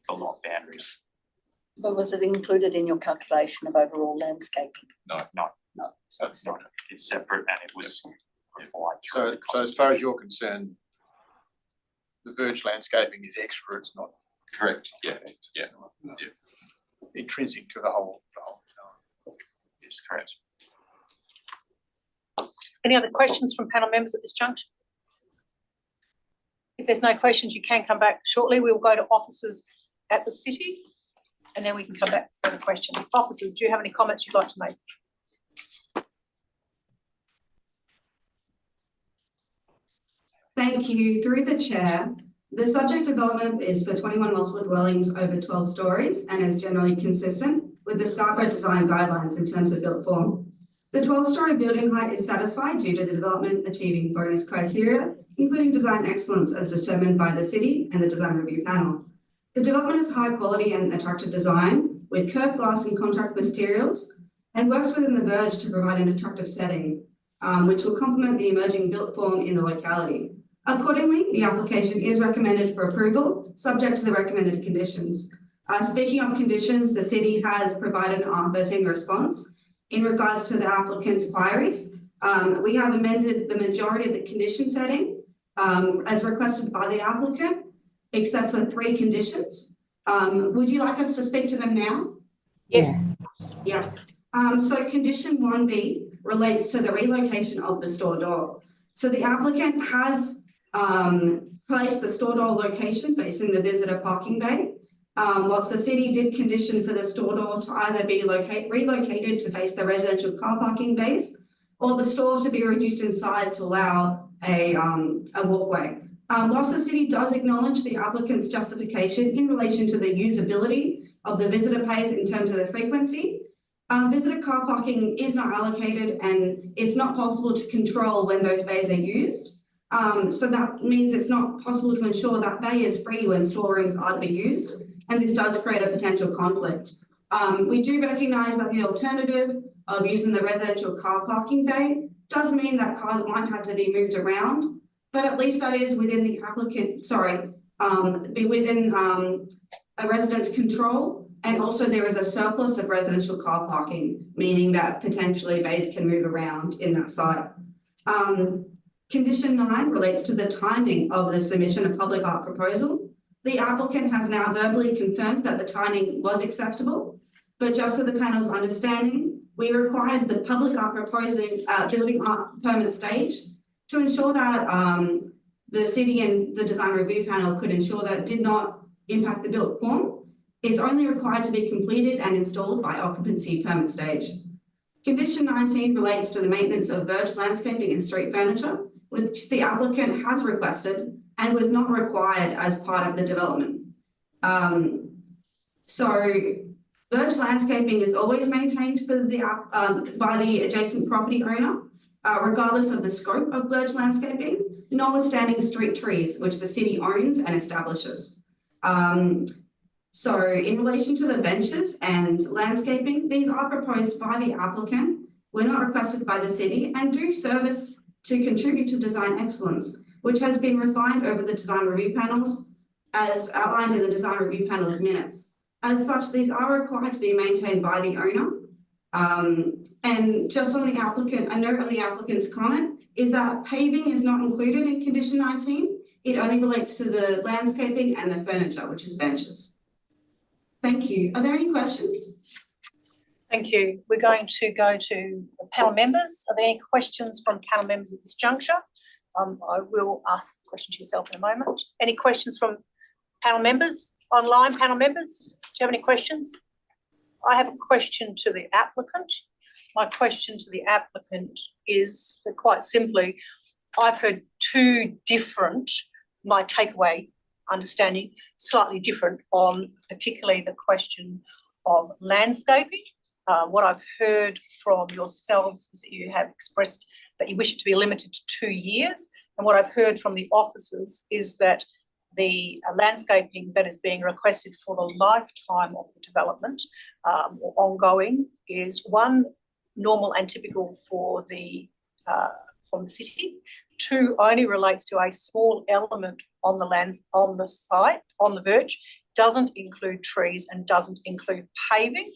the lot boundaries. But was it included in your calculation of overall landscaping? No. So it's separate and it was applied. So as far as you're concerned, the verge landscaping is extra, it's not Correct. Yeah. intrinsic to the whole. Yes, correct. Any other questions from panel members at this junction? If there's no questions, you can come back shortly. We will go to officers at the city and then we can come back for further questions. Officers, do you have any comments you'd like to make? Thank you. Through the chair, the subject development is for 21 multiple dwellings over 12 stories and is generally consistent with the Scarborough design guidelines in terms of built form. The 12-story building height is satisfied due to the development achieving bonus criteria, including design excellence as determined by the city and the design review panel. The development is high quality and attractive design with curved glass and contract materials and works within the verge to provide an attractive setting, which will complement the emerging built form in the locality. Accordingly, the application is recommended for approval, subject to the recommended conditions. Speaking of conditions, the city has provided an R13 response in regards to the applicant's queries. We have amended the majority of the condition setting as requested by the applicant, except for 3 conditions. Would you like us to speak to them now? Yes. Yes. So condition 1B relates to the relocation of the store door. So the applicant has placed the store door location facing the visitor parking bay. Whilst the city did condition for the store door to either be relocated to face the residential car parking bays or the store to be reduced in size to allow a walkway. Whilst the city does acknowledge the applicant's justification in relation to the usability of the visitor bays in terms of the frequency, visitor car parking is not allocated and it's not possible to control when those bays are used. So that means it's not possible to ensure that bay is free when storerooms are to be used, and this does create a potential conflict. We do recognise that the alternative of using the residential car parking bay does mean that cars might have to be moved around, but at least that is within the applicant, be within a resident's control, and also there is a surplus of residential car parking, meaning that potentially bays can move around in that site. Condition 9 relates to the timing of the submission of public art proposal. The applicant has now verbally confirmed that the timing was acceptable, but just so the panel's understanding, we required the public art proposing building art permit stage to ensure that the city and the design review panel could ensure that it did not impact the built form. It's only required to be completed and installed by occupancy permit stage. Condition 19 relates to the maintenance of verge landscaping and street furniture, which the applicant has requested and was not required as part of the development. So verge landscaping is always maintained for the by the adjacent property owner, regardless of the scope of verge landscaping, notwithstanding street trees, which the city owns and establishes. So in relation to the benches and landscaping, these are proposed by the applicant, were not requested by the city, and do service to contribute to design excellence, which has been refined over the design review panels as outlined in the design review panel's minutes. As such, these are required to be maintained by the owner. And just on the applicant, a note on the applicant's comment is that paving is not included in condition 19. It only relates to the landscaping and the furniture, which is benches. Thank you. Are there any questions? Thank you. We're going to go to the panel members. Are there any questions from panel members at this juncture? I will ask a question to yourself in a moment. Any questions from panel members, online panel members? Do you have any questions? I have a question to the applicant. My question to the applicant is that quite simply, I've heard two different, my takeaway understanding, slightly different on particularly the question of landscaping. What I've heard from yourselves is that you have expressed that you wish it to be limited to 2 years. And what I've heard from the officers is that the landscaping that is being requested for the lifetime of the development or ongoing is one, normal and typical for the from the city. 2, only relates to a small element on the lands, on the site, on the verge, doesn't include trees and doesn't include paving.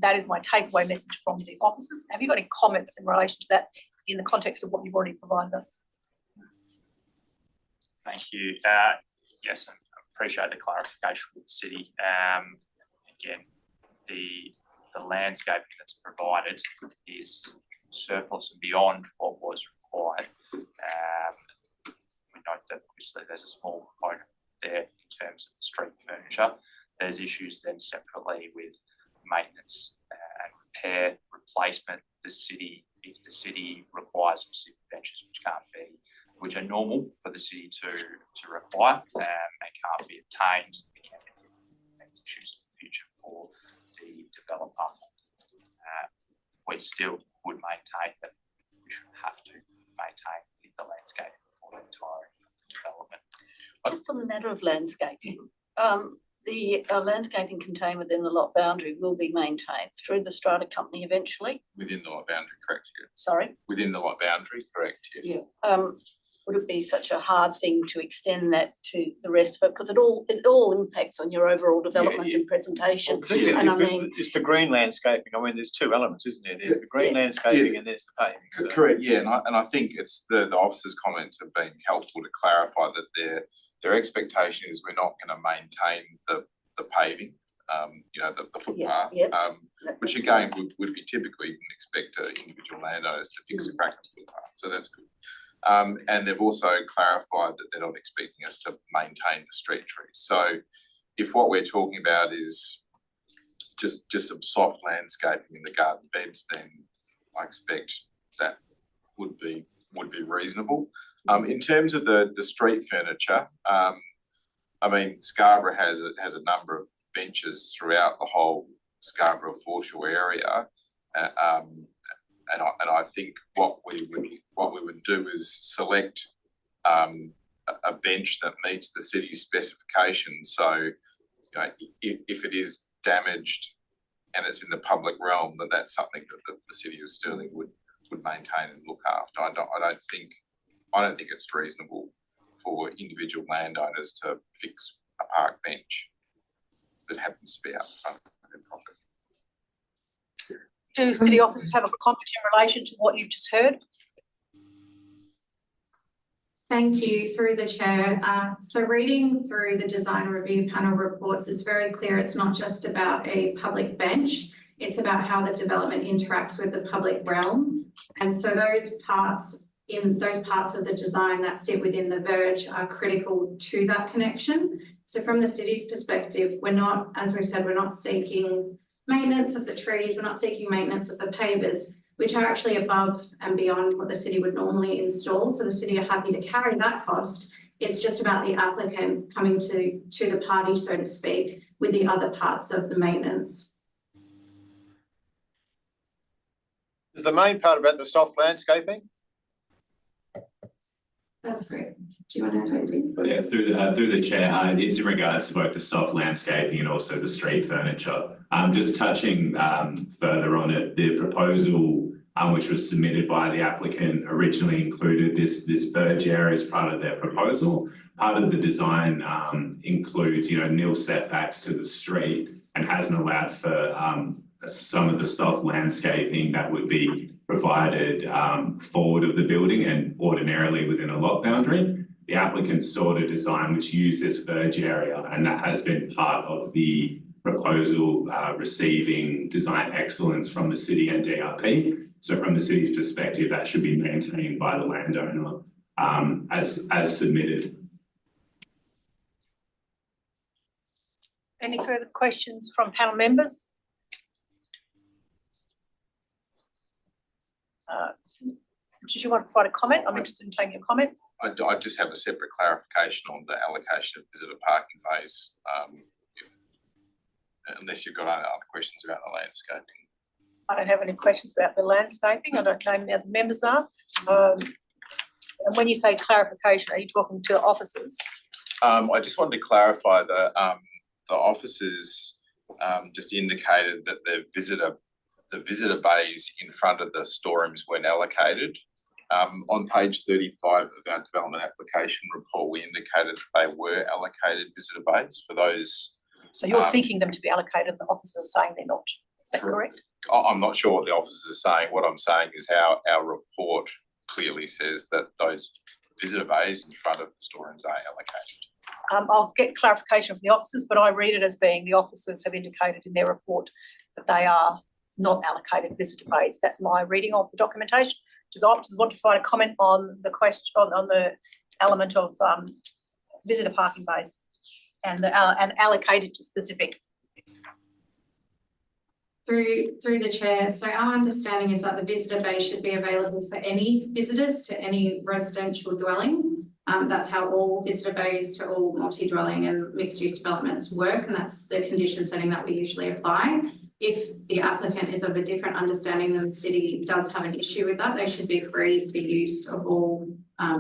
That is my takeaway message from the officers. Have you got any comments in relation to that in the context of what you've already provided us? Thank you. Yes, I appreciate the clarification with the city. Again, the landscaping that's provided is surplus and beyond what was required. We note that obviously there's a small component there in terms of the street furniture. There's issues then separately with maintenance and repair, replacement. The city, if the city requires specific benches which are normal for the city to require and can't be obtained, we can have issues in the future for the developer. We still would maintain that we should have to maintain the landscaping for the entirety of the development. Just on the matter of landscaping, the landscaping contained within the lot boundary will be maintained through the strata company eventually? Within the lot boundary, correct, yeah. Sorry? Within the lot boundary, correct, yes. Yeah. Would it be such a hard thing to extend that to the rest of it? Because it all impacts on your overall development and presentation. Well, and I mean, it's the green landscaping. I mean, there's two elements, isn't there? There's the green landscaping and there's the paving. So. Correct, yeah, and I think it's the officers' comments have been helpful to clarify that their expectation is we're not going to maintain the paving, the footpath, which again would be typically, you'd expect individual landowners to fix a crack in the footpath, so that's good. And they've also clarified that they're not expecting us to maintain the street trees. So if what we're talking about is just some soft landscaping in the garden beds, then I expect that would be reasonable. In terms of the street furniture, I mean, Scarborough has a number of benches throughout the whole Scarborough foreshore area, and I think what we would do is select a bench that meets the city's specifications. So, if it is damaged and it's in the public realm, that's something that the city of Stirling would maintain and look after. I don't think it's reasonable for individual landowners to fix a park bench that happens to be out the front of their property. Do city officers have a comment in relation to what you've just heard? Thank you, through the chair. So reading through the design review panel reports, it's very clear it's not just about a public bench. It's about how the development interacts with the public realm. And so those parts of the design that sit within the verge are critical to that connection. So from the city's perspective, we're not, as we said, we're not seeking maintenance of the trees, we're not seeking maintenance of the pavers, which are actually above and beyond what the city would normally install. So the city are happy to carry that cost. It's just about the applicant coming to the party, so to speak, with the other parts of the maintenance. Is the main part about the soft landscaping? That's great. Do you want to talk to? Yeah, through the chair, it's in regards to both the soft landscaping and also the street furniture. Just touching further on it, the proposal which was submitted by the applicant originally included this verge area as part of their proposal. Part of the design includes, nil setbacks to the street and hasn't allowed for some of the soft landscaping that would be provided forward of the building and ordinarily within a lot boundary. The applicant sought a design which used this verge area, and that has been part of the proposal receiving design excellence from the city and DRP. So from the city's perspective, that should be maintained by the landowner as submitted. Any further questions from panel members? Did you want to provide a comment? I'm interested in taking a comment. I just have a separate clarification on the allocation of visitor parking bays. Unless you've got other questions about the landscaping. I don't have any questions about the landscaping. I don't know any other members are. And when you say clarification, are you talking to officers? I just wanted to clarify that the officers just indicated that the visitor bays in front of the storerooms weren't allocated. On page 35 of our development application report, we indicated that they were allocated visitor bays for those. So you're seeking them to be allocated, the officers are saying they're not. Is that correct? I'm not sure what the officers are saying. What I'm saying is our report clearly says that those visitor bays in front of the storerooms are allocated. I'll get clarification from the officers, but I read it as being the officers have indicated in their report that they are not allocated visitor bays. That's my reading of the documentation. Does the officers want to find a comment on the question on the element of visitor parking bays and allocated to specific? Through the chair, so our understanding is that the visitor bay should be available for any visitors to any residential dwelling. That's how all visitor bays to all multi-dwelling and mixed-use developments work, and that's the condition setting that we usually apply. If the applicant is of a different understanding than the city does have an issue with that, they should be free for use of all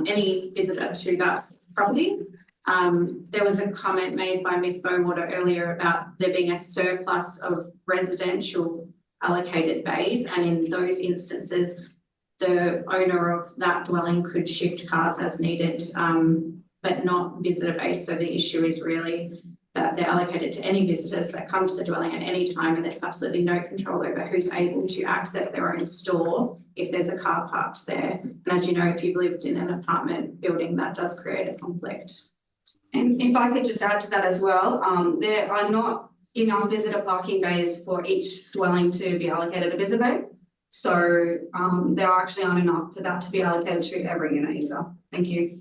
any visitor to that property. There was a comment made by Ms. Bowater earlier about there being a surplus of residential allocated bays, and in those instances, the owner of that dwelling could shift cars as needed, but not visitor bays. So the issue is really that they're allocated to any visitors that come to the dwelling at any time, and there's absolutely no control over who's able to access their own store if there's a car parked there. And as you know, if you've lived in an apartment building, that does create a conflict. And if I could just add to that as well, there are not enough visitor parking bays for each dwelling to be allocated a visitor bay. So there actually aren't enough for that to be allocated to every unit either. Thank you.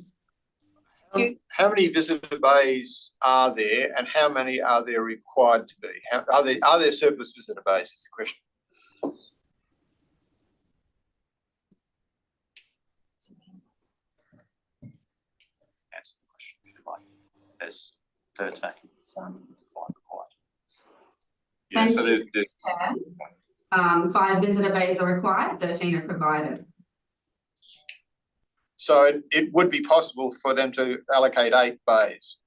How many visitor bays are there, and how many are there required to be? Are there surplus visitor bays is the question. Answer the question if you like. There's 13. Yeah, so there's 5 visitor bays are required, 13 are provided. So it would be possible for them to allocate 8 bays.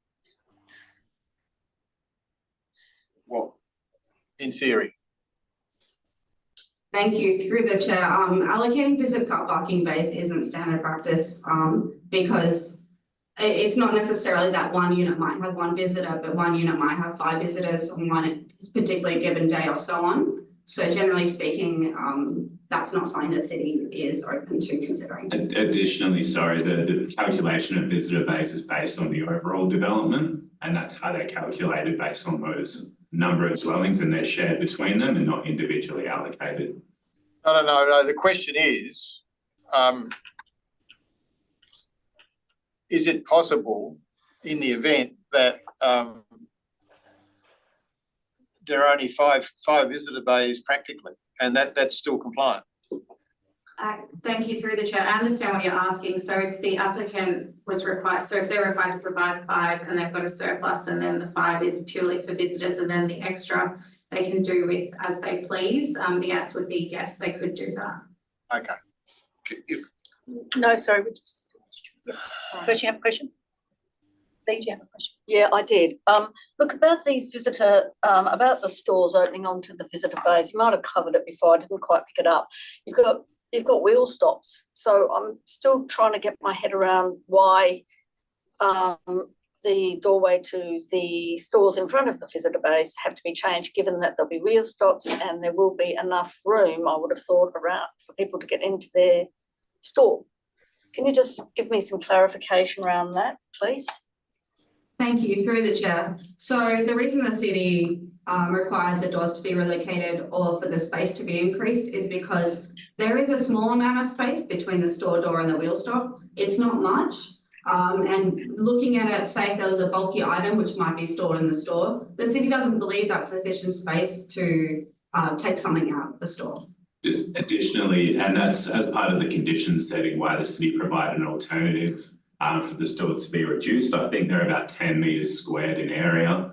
Well, in theory. Thank you. Through the chair, allocating visitor car parking bays isn't standard practice because it's not necessarily that one unit might have 1 visitor, but one unit might have 5 visitors on one particularly given day or so on. So generally speaking, that's not something the city is open to considering. Additionally, sorry, the calculation of visitor bays is based on the overall development, and that's how they're calculated based on those number of dwellings and they're shared between them and not individually allocated. No, the question is it possible in the event that there are only five visitor bays practically, and that's still compliant? Thank you, through the chair. I understand what you're asking. So if the applicant was required, so if they're required to provide 5 and they've got a surplus and then the 5 is purely for visitors and then the extra they can do with as they please, the answer would be yes, they could do that. Okay. No, sorry, we just, Chris, you have a question? Did you have a question? Yeah, I did. Look, about these about the stores opening onto the visitor bays, you might have covered it before, I didn't quite pick it up. You've got wheel stops, so I'm still trying to get my head around why the doorway to the stores in front of the visitor bays have to be changed, given that there'll be wheel stops and there will be enough room, I would have thought, around for people to get into their store. Can you just give me some clarification around that, please? Thank you, through the chair. So the reason the city required the doors to be relocated or for the space to be increased is because there is a small amount of space between the store door and the wheel stop. It's not much. And looking at it, say if there was a bulky item which might be stored in the store, the city doesn't believe that's sufficient space to take something out of the store. Just additionally, and that's as part of the condition setting why the city provided an alternative for the stores to be reduced. I think they're about 10 metres squared in area,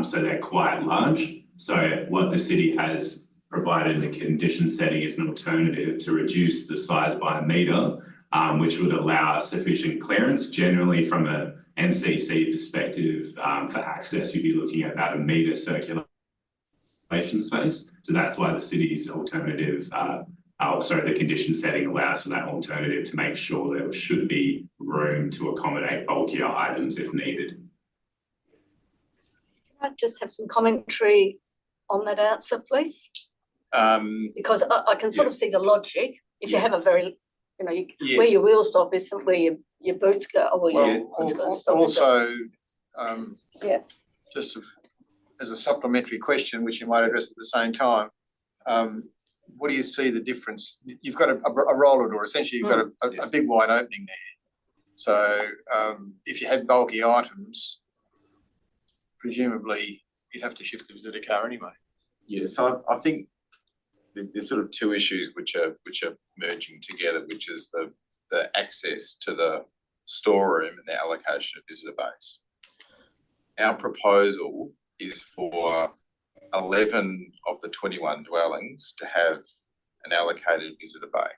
so they're quite large. So what the city has provided in the condition setting is an alternative to reduce the size by 1 metre, which would allow sufficient clearance. Generally, from a NCC perspective, for access, you'd be looking at about 1 metre circulation space. So that's why the city's alternative, the condition setting allows for that alternative to make sure there should be room to accommodate bulkier items if needed. Can I just have some commentary on that answer, please? Because I can sort of see the logic. If you have a very, where your wheel stop isn't where your boots go, or where your boots go stop. Also, just as a supplementary question, which you might address at the same time, what do you see the difference? You've got a roller door, essentially you've got a big wide opening there. So if you had bulky items, presumably you'd have to shift the visitor car anyway. Yeah, so I think there's sort of two issues which are merging together, which is the access to the storeroom and the allocation of visitor bays. Our proposal is for 11 of the 21 dwellings to have an allocated visitor bay.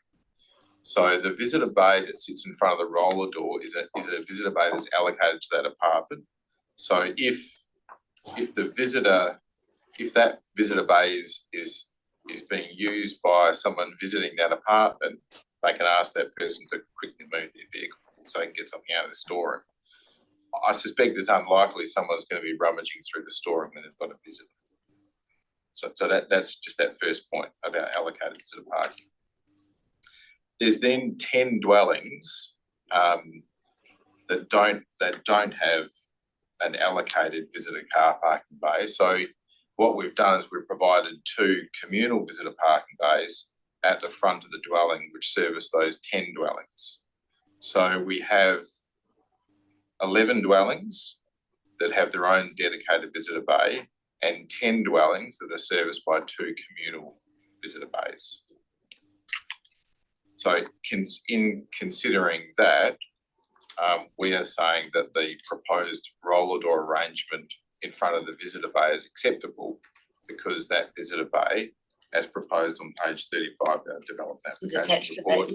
So the visitor bay that sits in front of the roller door is a visitor bay that's allocated to that apartment. So if that visitor bay is being used by someone visiting that apartment, they can ask that person to quickly move their vehicle so they can get something out of the storeroom. I suspect it's unlikely someone's going to be rummaging through the storeroom when they've got a visitor. So that's just that first point about allocated visitor parking. There's then 10 dwellings that don't have an allocated visitor car parking bay. So what we've done is we've provided 2 communal visitor parking bays at the front of the dwelling, which service those 10 dwellings. So we have 11 dwellings that have their own dedicated visitor bay and 10 dwellings that are serviced by 2 communal visitor bays. So in considering that, we are saying that the proposed roller door arrangement in front of the visitor bay is acceptable because that visitor bay, as proposed on page 35 of our development application report,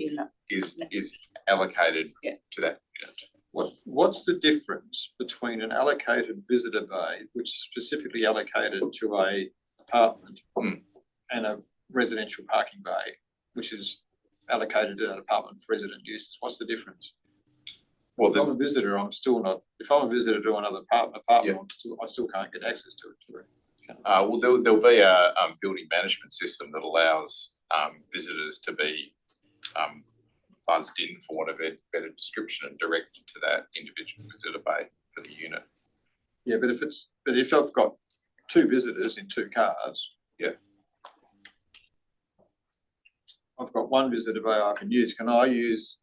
is allocated to that unit. What's the difference between an allocated visitor bay, which is specifically allocated to a apartment, and a residential parking bay, which is allocated to that apartment for resident uses? What's the difference? Well, if I'm a visitor, if I'm a visitor to another apartment, I still can't get access to it. Well, there'll be a building management system that allows visitors to be buzzed in, for want of a better description, and directed to that individual visitor bay for the unit. Yeah, but if I've got two visitors in two cars. Yeah. I've got one visitor bay I can use. Can I use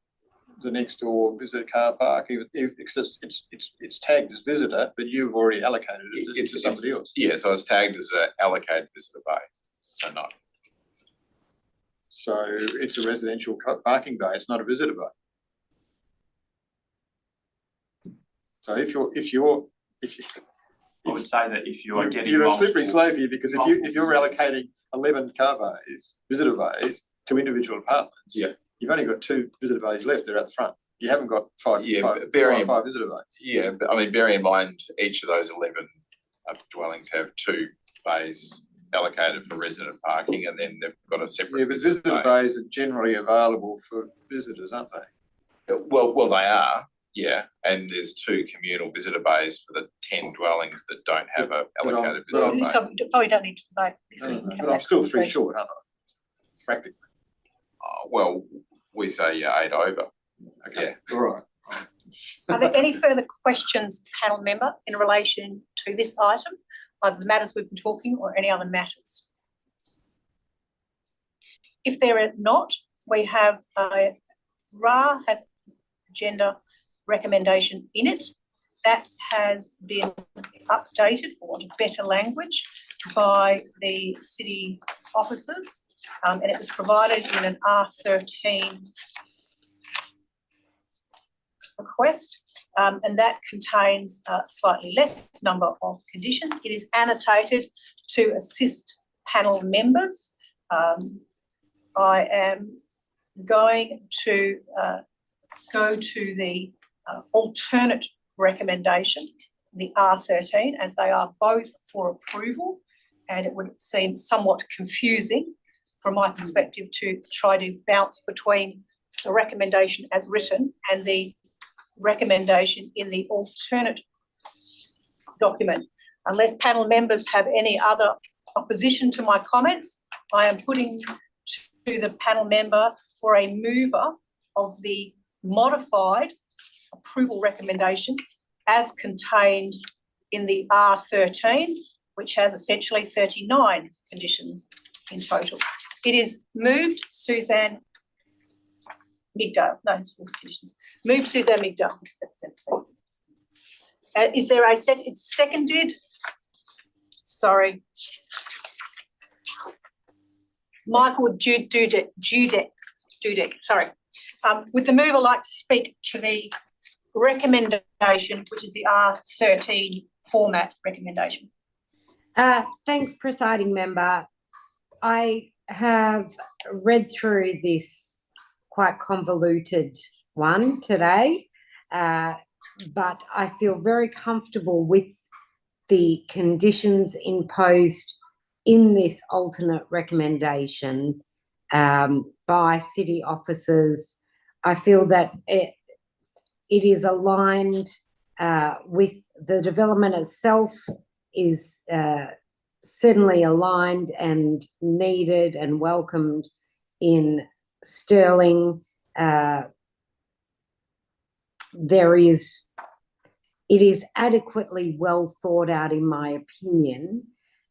the next door visitor car park, even if it's tagged as visitor, but you've already allocated it to somebody else? Yeah, so it's tagged as an allocated visitor bay, so no. So it's a residential parking bay, it's not a visitor bay. So if you I would say that if you are getting you're a slippery multiple- slope here, because if you're allocating 11 car bays, visitor bays, to individual apartments, Yeah. you've only got 2 visitor bays left. They're at the front. You haven't got five visitor bays. Yeah, but I mean, bear in mind, each of those 11 dwellings have 2 bays allocated for resident parking, and then they've got a separate. Yeah, but visitor bays are generally available for visitors, aren't they? Well, they are. Yeah, and there's 2 communal visitor bays for the 10 dwellings that don't have a allocated visitor bay. So we probably don't need to debate this. We can have But I'm that still 3 conversation. short, aren't I? Practically. Well, we say 8 over. Okay, all right. Are there any further questions, panel member, in relation to this item, either the matters we've been talking or any other matters? If there are not, we have RA has agenda recommendation in it that has been updated, for want of better language, by the city officers, and it was provided in an R13 request, and that contains a slightly less number of conditions. It is annotated to assist panel members. I am going to go to the alternate recommendation, the R13, as they are both for approval, and it would seem somewhat confusing from my perspective to try to bounce between the recommendation as written and the recommendation in the alternate document. Unless panel members have any other opposition to my comments, I am putting to the panel member for a mover of the modified approval recommendation as contained in the R13, which has essentially 39 conditions in total. It is moved Suzanne Migdale. No, it's 4 conditions. Moved Suzanne Migdale. Is there a second? It's seconded. Sorry. Michael Dudek. Sorry. Would the mover like to speak to the recommendation, which is the R13 format recommendation? Thanks, presiding member. I have read through this quite convoluted one today, but I feel very comfortable with the conditions imposed in this alternate recommendation by city officers. I feel that it is aligned with the development itself, is certainly aligned and needed and welcomed in Stirling. It is adequately well thought out, in my opinion,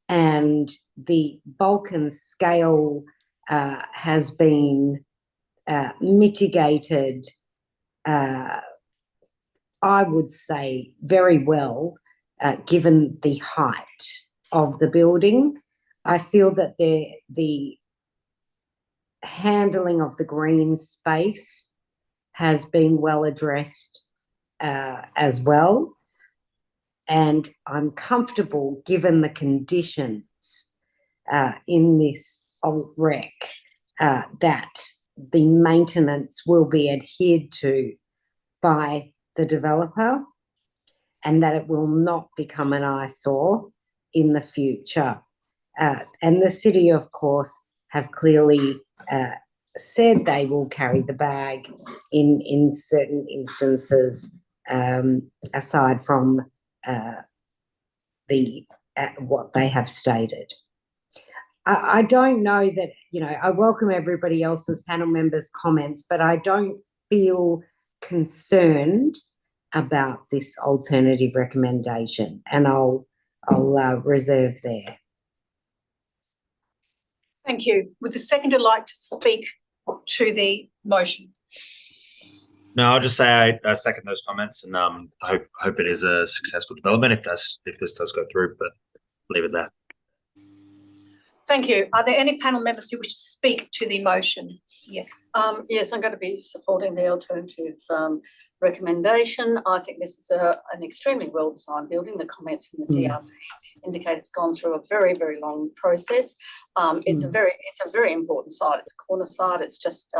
and the bulk and scale has been mitigated, I would say, very well, given the height of the building. I feel that the handling of the green space has been well addressed as well. And I'm comfortable, given the conditions in this old rec, that the maintenance will be adhered to by the developer and that it will not become an eyesore in the future. And the city, of course, have clearly said they will carry the bag in certain instances, aside from what they have stated. I don't know that, I welcome everybody else's panel members' comments, but I don't feel concerned about this alternative recommendation. And I'll I'll reserve there. Thank you. Would the seconder like to speak to the motion? No, I'll just say I second those comments, and I hope it is a successful development if this does go through. But leave it there. Thank you. Are there any panel members who wish to speak to the motion? Yes. Yes, I'm going to be supporting the alternative recommendation. I think this is an extremely well-designed building. The comments from the DRP indicate it's gone through a very, very long process. It's a very important site. It's a corner site. It's just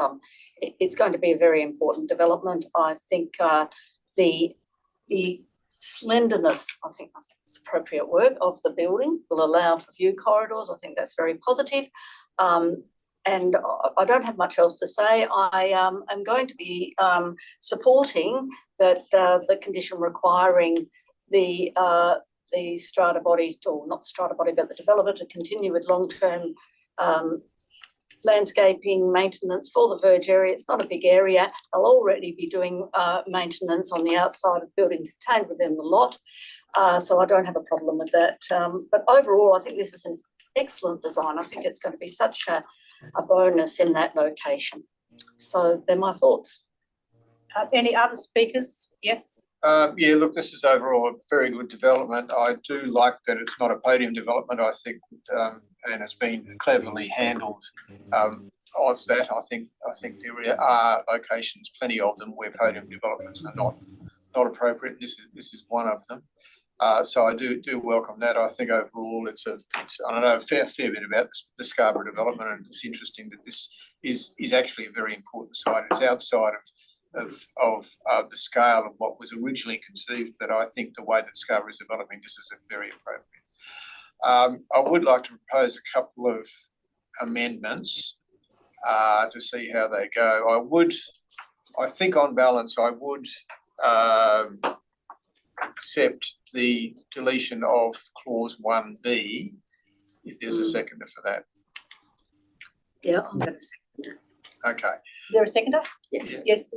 it's going to be a very important development. I think the slenderness, I think that's appropriate word, of the building will allow for view corridors. I think that's very positive. And I don't have much else to say. I am going to be supporting that the condition requiring the strata body, or not strata body, but the developer to continue with long-term landscaping maintenance for the verge area. It's not a big area. They'll already be doing maintenance on the outside of the building contained within the lot. So I don't have a problem with that. But overall, I think this is an excellent design. I think it's going to be such a bonus in that location. So they're my thoughts. Any other speakers? Yes. Yeah, look, this is overall a very good development. I do like that it's not a podium development, I think, and it's been cleverly handled. Of that, I think there are locations, plenty of them, where podium developments are not appropriate. This is one of them. So I do welcome that. I think overall it's I don't know a fair bit about the Scarborough development, and it's interesting that this is actually a very important site. It's outside of the scale of what was originally conceived, but I think the way that Scarborough is developing, this is very appropriate. I would like to propose a couple of amendments to see how they go. I think on balance, I would accept the deletion of clause 1B, if there's a seconder for that. Yeah, I'm going to second it. Okay. Is there a seconder? Yes. Yes.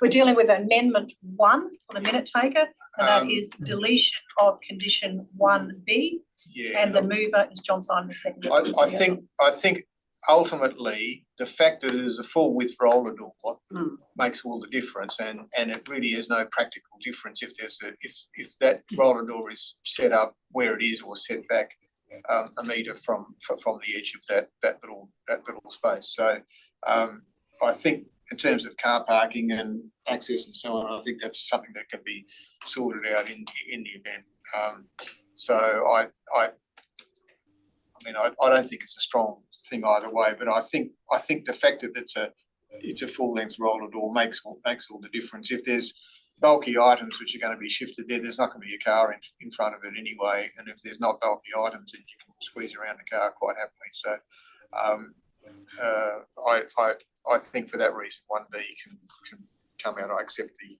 We're dealing with amendment 1 for the minute taker, and that is deletion of condition 1B. Yeah. And the mover is John Simon, the seconder. I think ultimately the fact that it is a full width roller door makes all the difference, and it really is no practical difference if if that roller door is set up where it is or set back a metre from the edge of that little space. So I think in terms of car parking and access and so on, I think that's something that can be sorted out in the event. So I mean, I don't think it's a strong thing either way, but I think the fact that it's a full length roller door makes all the difference. If there's bulky items which are going to be shifted there's not going to be a car in front of it anyway, and if there's not bulky items, then you can squeeze around the car quite happily. So I think for that reason 1B can come out. I accept the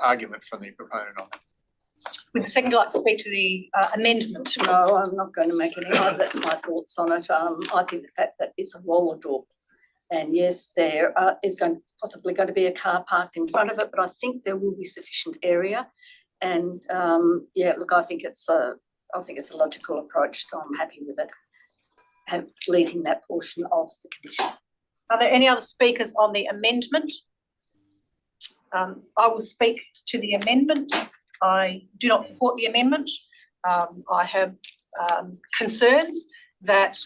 argument from the proponent on that. Would the seconder like to speak to the amendment? No, I'm not going to make any. That's my thoughts on it. I think the fact that it's a roller door, and yes, there is possibly going to be a car parked in front of it, but I think there will be sufficient area. And yeah, look, I think it's a logical approach, so I'm happy with it. And deleting that portion of the condition. Are there any other speakers on the amendment? I will speak to the amendment. I do not support the amendment. I have concerns that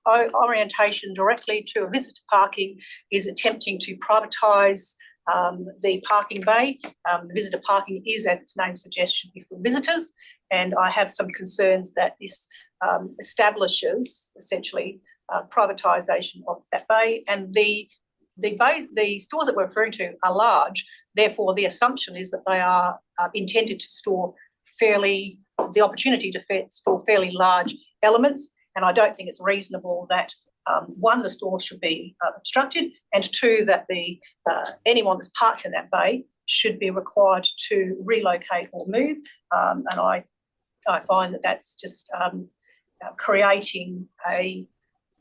orientation directly to a visitor parking is attempting to privatise the parking bay. The visitor parking is, as its name suggests, should be for visitors, and I have some concerns that this establishes essentially privatisation of that bay, and the stores that we're referring to are large. Therefore, the assumption is that they are intended to store the opportunity to store fairly large elements. And I don't think it's reasonable that one, the store should be obstructed, and two, that anyone that's parked in that bay should be required to relocate or move. And I find that that's just creating a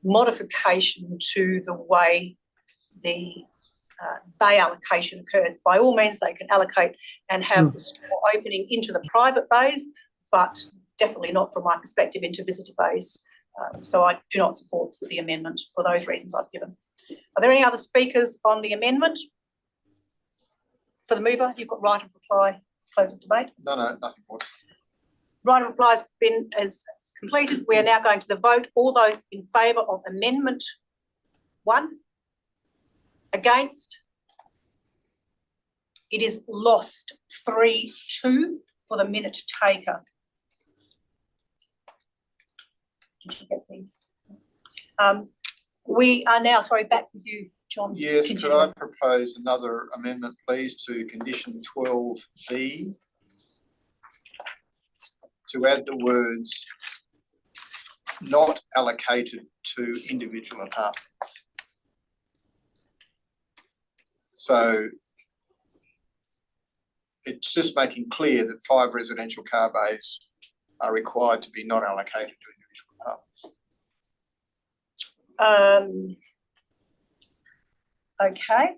modification to the way the bay allocation occurs. By all means, they can allocate and have the store opening into the private bays, but definitely not from my perspective into visitor bays. So I do not support the amendment for those reasons I've given. Are there any other speakers on the amendment? For the mover, you've got right of reply, close of debate. No, nothing more. Right of reply is completed. We are now going to the vote. All those in favour of amendment 1? Against? It is lost 3-2 for the minute taker. Did you get the? We are now, sorry, back with you, John. Yes, could I propose another amendment, please, to condition 12B, to add the words not allocated to individual apartments. So it's just making clear that 5 residential car bays are required to be not allocated to individual apartments. Okay.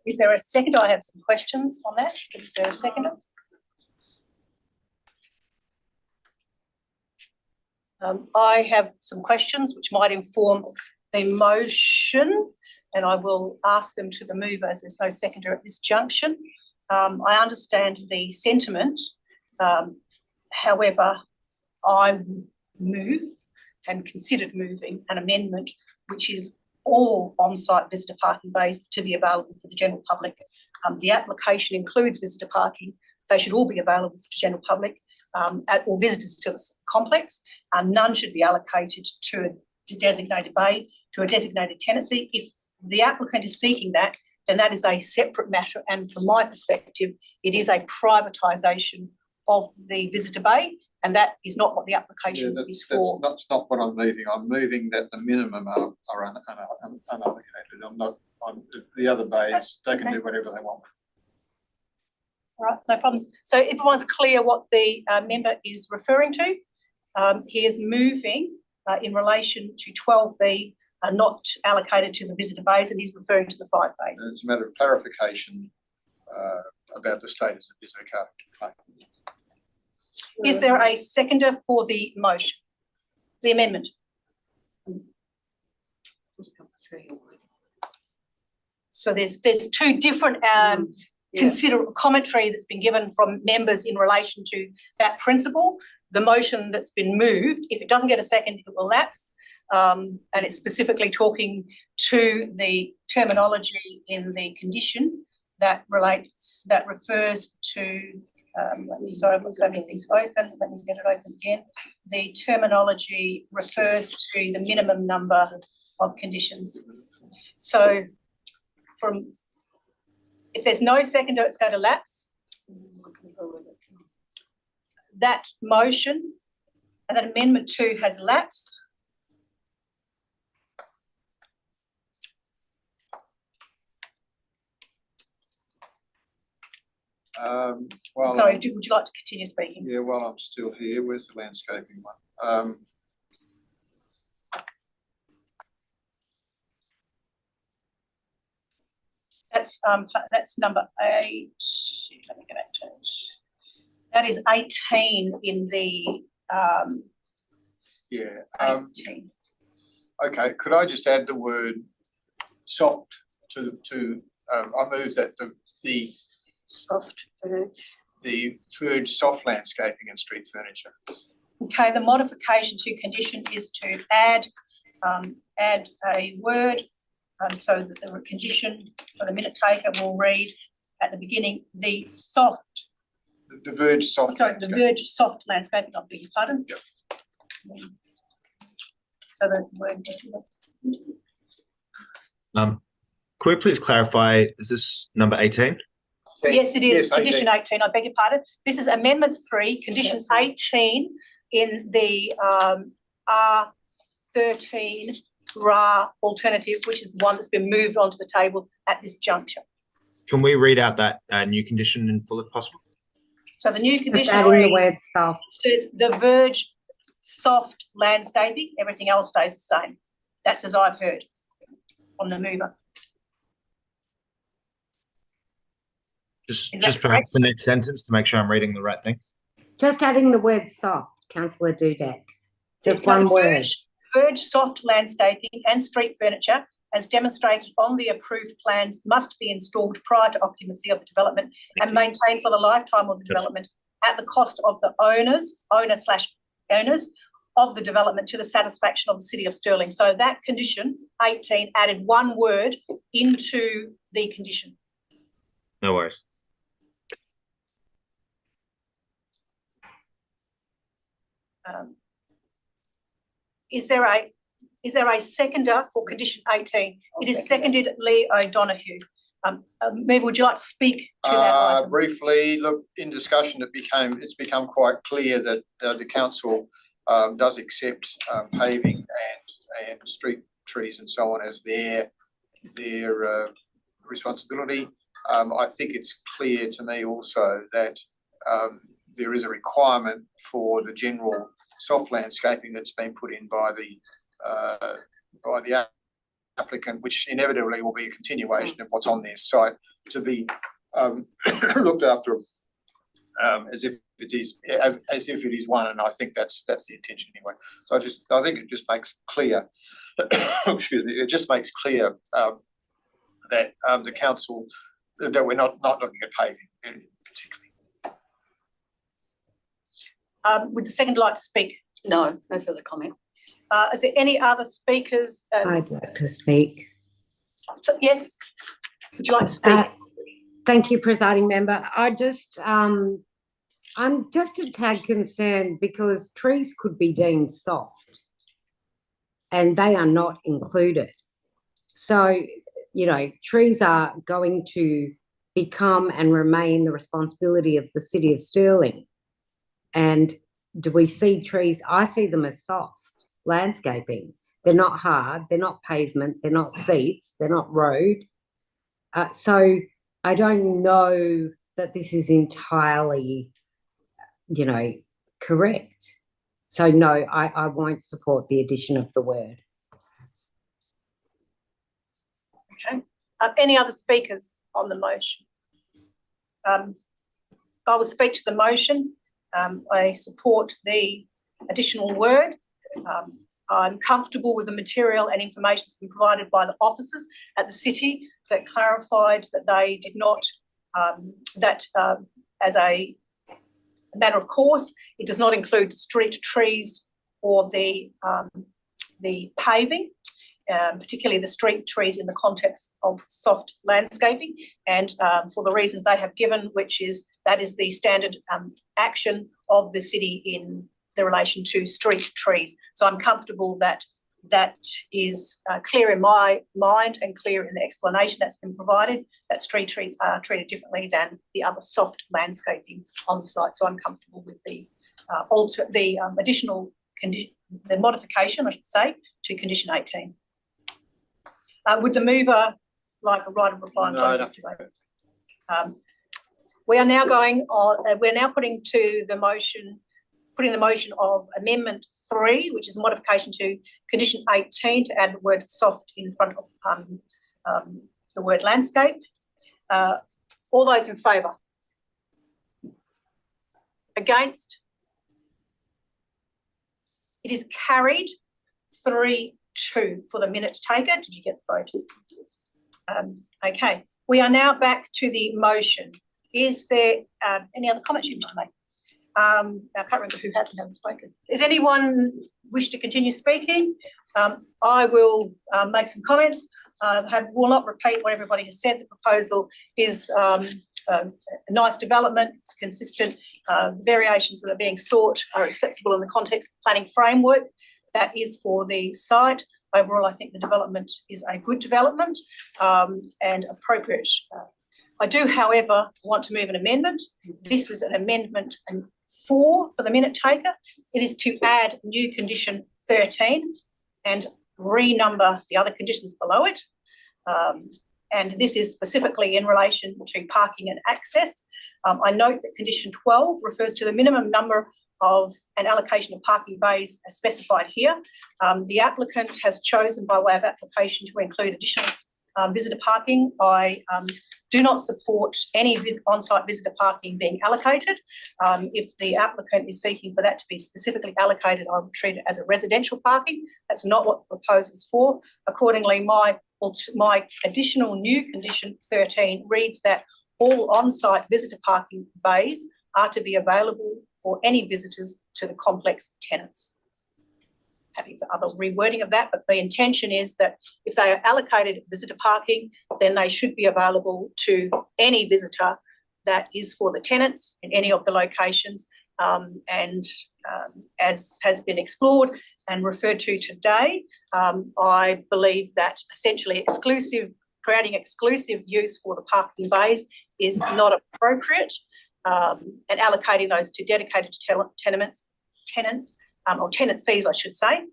Is there a second? I have some questions on that. Is there a second? I have some questions which might inform the motion, and I will ask them to the mover as there's no seconder at this junction. I understand the sentiment. However, I move and considered moving an amendment which is all on-site visitor parking bays to be available for the general public. The application includes visitor parking. They should all be available for the general public or visitors to the complex. None should be allocated to a designated bay, to a designated tenancy. If the applicant is seeking that, then that is a separate matter. And from my perspective, it is a privatisation of the visitor bay, and that is not what the application is for. That's not what I'm moving. I'm moving that the minimum are unallocated. I'm not on the other bays. They can do whatever they want. All right, no problems. So everyone's clear what the member is referring to. He is moving in relation to 12B, not allocated to the visitor bays, and he's referring to the 5 bays. And it's a matter of clarification about the status of visitor car. Is there a seconder for the motion, the amendment? So there's 2 different commentary that's been given from members in relation to that principle. The motion that's been moved, if it doesn't get a second, it will lapse. And it's specifically talking to the terminology in the condition that refers to, sorry, I've got so many things open, let me get it open again. The terminology refers to the minimum number of conditions. So if there's no seconder, it's going to lapse. That motion and that amendment 2 has lapsed. Well, sorry, would you like to continue speaking? Yeah, while I'm still here, where's the landscaping one? That's number 8. Let me get back to it. That is 18 in the 18. Okay, could I just add the word soft to I move that the soft verge. The verge soft landscaping and street furniture. Okay, the modification to condition is to add a word so that the condition for the minute taker will read at the beginning the soft. The verge soft. Sorry, the verge soft landscaping. I beg your pardon. Yep. So the word. Could we please clarify? Is this number 18? Yes, it is. Yes, condition 18. I beg your pardon. This is amendment 3, condition 18 in the R13 RA alternative, which is the one that's been moved onto the table at this juncture. Can we read out that new condition in full if possible? So the new condition adding the word soft. says the verge soft landscaping, everything else stays the same. That's as I've heard. from the mover. Is that Just perhaps the next sentence to make sure I'm reading the right thing. Just adding the word soft, councillor Dudek. Just So one word. Verge soft landscaping and street furniture as demonstrated on the approved plans must be installed prior to occupancy of the development and maintained for the lifetime of the development at the cost of the owners of the development to the satisfaction of the City of Stirling. So that condition 18 added one word into the condition. No worries. Is there a seconder for condition 18? It is seconded Lee O'Donoghue. Maybe would you like to speak to that item? Briefly, look, in discussion, it's become quite clear that the council does accept paving and street trees and so on as their responsibility. I think it's clear to me also that there is a requirement for the general soft landscaping that's been put in by the applicant, which inevitably will be a continuation of what's on their site, to be looked after as if it is one, and I think that's the intention anyway. So I think it just makes clear, excuse me, it just makes clear that the council, that we're not looking at paving particularly. Would the second like to speak? No further comment. Are there any other speakers? I'd like to speak. So, yes, would you like to speak? Thank you, presiding member. I'm just a tad concerned because trees could be deemed soft and they are not included. So, you know, trees are going to become and remain the responsibility of the City of Stirling. And do we see trees? I see them as soft landscaping. They're not hard, they're not pavement, they're not seats, they're not road. So I don't know that this is entirely, you know, correct. So no, I won't support the addition of the word. Okay. Any other speakers on the motion? I will speak to the motion. I support the additional word. I'm comfortable with the material and information that's been provided by the officers at the city that clarified that they did not, as a matter of course, it does not include street trees or the paving, particularly the street trees in the context of soft landscaping, and for the reasons they have given, which is that is the standard action of the city in the relation to street trees. So I'm comfortable that that is clear in my mind and clear in the explanation that's been provided, that street trees are treated differently than the other soft landscaping on the site. So I'm comfortable with the additional condition, the modification, I should say, to condition 18. Would the mover like a right of reply? No. We are now going on. We're now putting the motion of amendment 3, which is modification to condition 18 to add the word soft in front of the word landscape. All those in favour? Against? It is carried 3-2 for the minute taker. Did you get the vote? Okay. We are now back to the motion. Is there any other comments you wish to make? I can't remember who hasn't spoken. Does anyone wish to continue speaking? I will make some comments. Will not repeat what everybody has said. The proposal is a nice development. It's consistent. The variations that are being sought are acceptable in the context of the planning framework that is for the site. Overall, I think the development is a good development and appropriate. I do, however, want to move an amendment. This is an amendment 4 for the minute taker. It is to add new condition 13 and renumber the other conditions below it. And this is specifically in relation to parking and access. I note that condition 12 refers to the minimum number of an allocation of parking bays as specified here. The applicant has chosen by way of application to include additional visitor parking. I do not support any on-site visitor parking being allocated. If the applicant is seeking for that to be specifically allocated, I would treat it as a residential parking. That's not what the proposal is for. Accordingly, my additional new condition 13 reads that all on-site visitor parking bays are to be available for any visitors to the complex tenants. Happy for other rewording of that, but the intention is that if they are allocated visitor parking, then they should be available to any visitor that is for the tenants in any of the locations. As has been explored and referred to today, I believe that essentially creating exclusive use for the parking bays is not appropriate, and allocating those to dedicated tenants, or tenancies, I should say,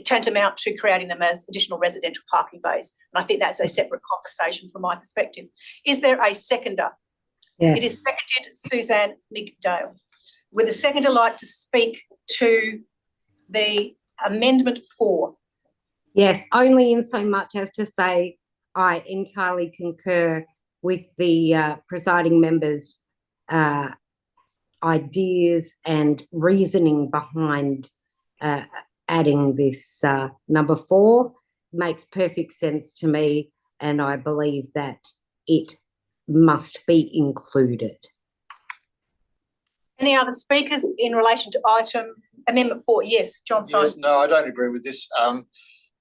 tantamount to creating them as additional residential parking bays. And I think that's a separate conversation from my perspective. Is there a seconder? Yes. It is seconded, Suzanne McDale. Would the seconder like to speak to the amendment 4? Yes, only in so much as to say I entirely concur with the presiding members' ideas and reasoning behind adding this number 4. Makes perfect sense to me, and I believe that it must be included. Any other speakers in relation to item amendment 4? Yes, John Simon. Yes, no, I don't agree with this.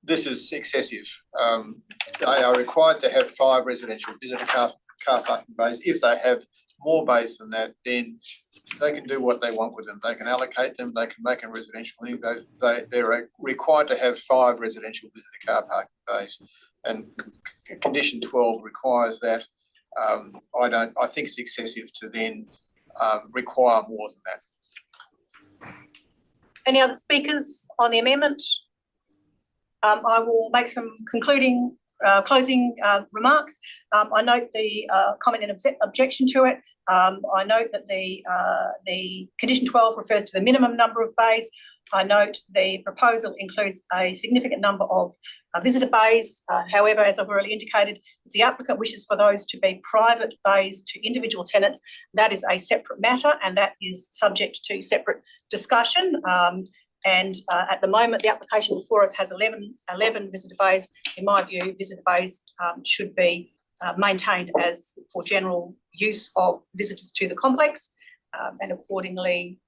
This is excessive. They are required to have 5 residential visitor car parking bays. If they have more bays than that, then they can do what they want with them. They can allocate them, they can make them residential. They're required to have 5 residential visitor car parking bays. And condition 12 requires that. I think it's excessive to then require more than that. Any other speakers on the amendment? I will make some closing remarks. I note the comment and objection to it. I note that the condition 12 refers to the minimum number of bays. I note the proposal includes a significant number of visitor bays. However, as I've already indicated, if the applicant wishes for those to be private bays to individual tenants, that is a separate matter, and that is subject to separate discussion. At the moment, the application before us has 11 visitor bays. In my view, visitor bays should be maintained as for general use of visitors to the complex, and accordingly,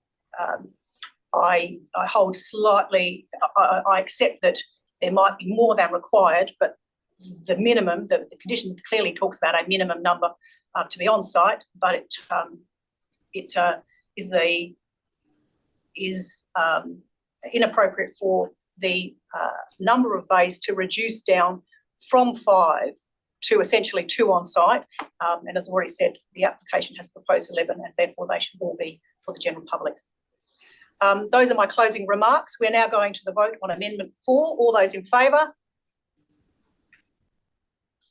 I hold slightly. I accept that there might be more than required, but the minimum, the condition clearly talks about a minimum number to be on site, but it is inappropriate for the number of bays to reduce down from 5 to essentially 2 on site. And as I've already said, the application has proposed 11, and therefore they should all be for the general public. Those are my closing remarks. We're now going to the vote on amendment 4. All those in favour?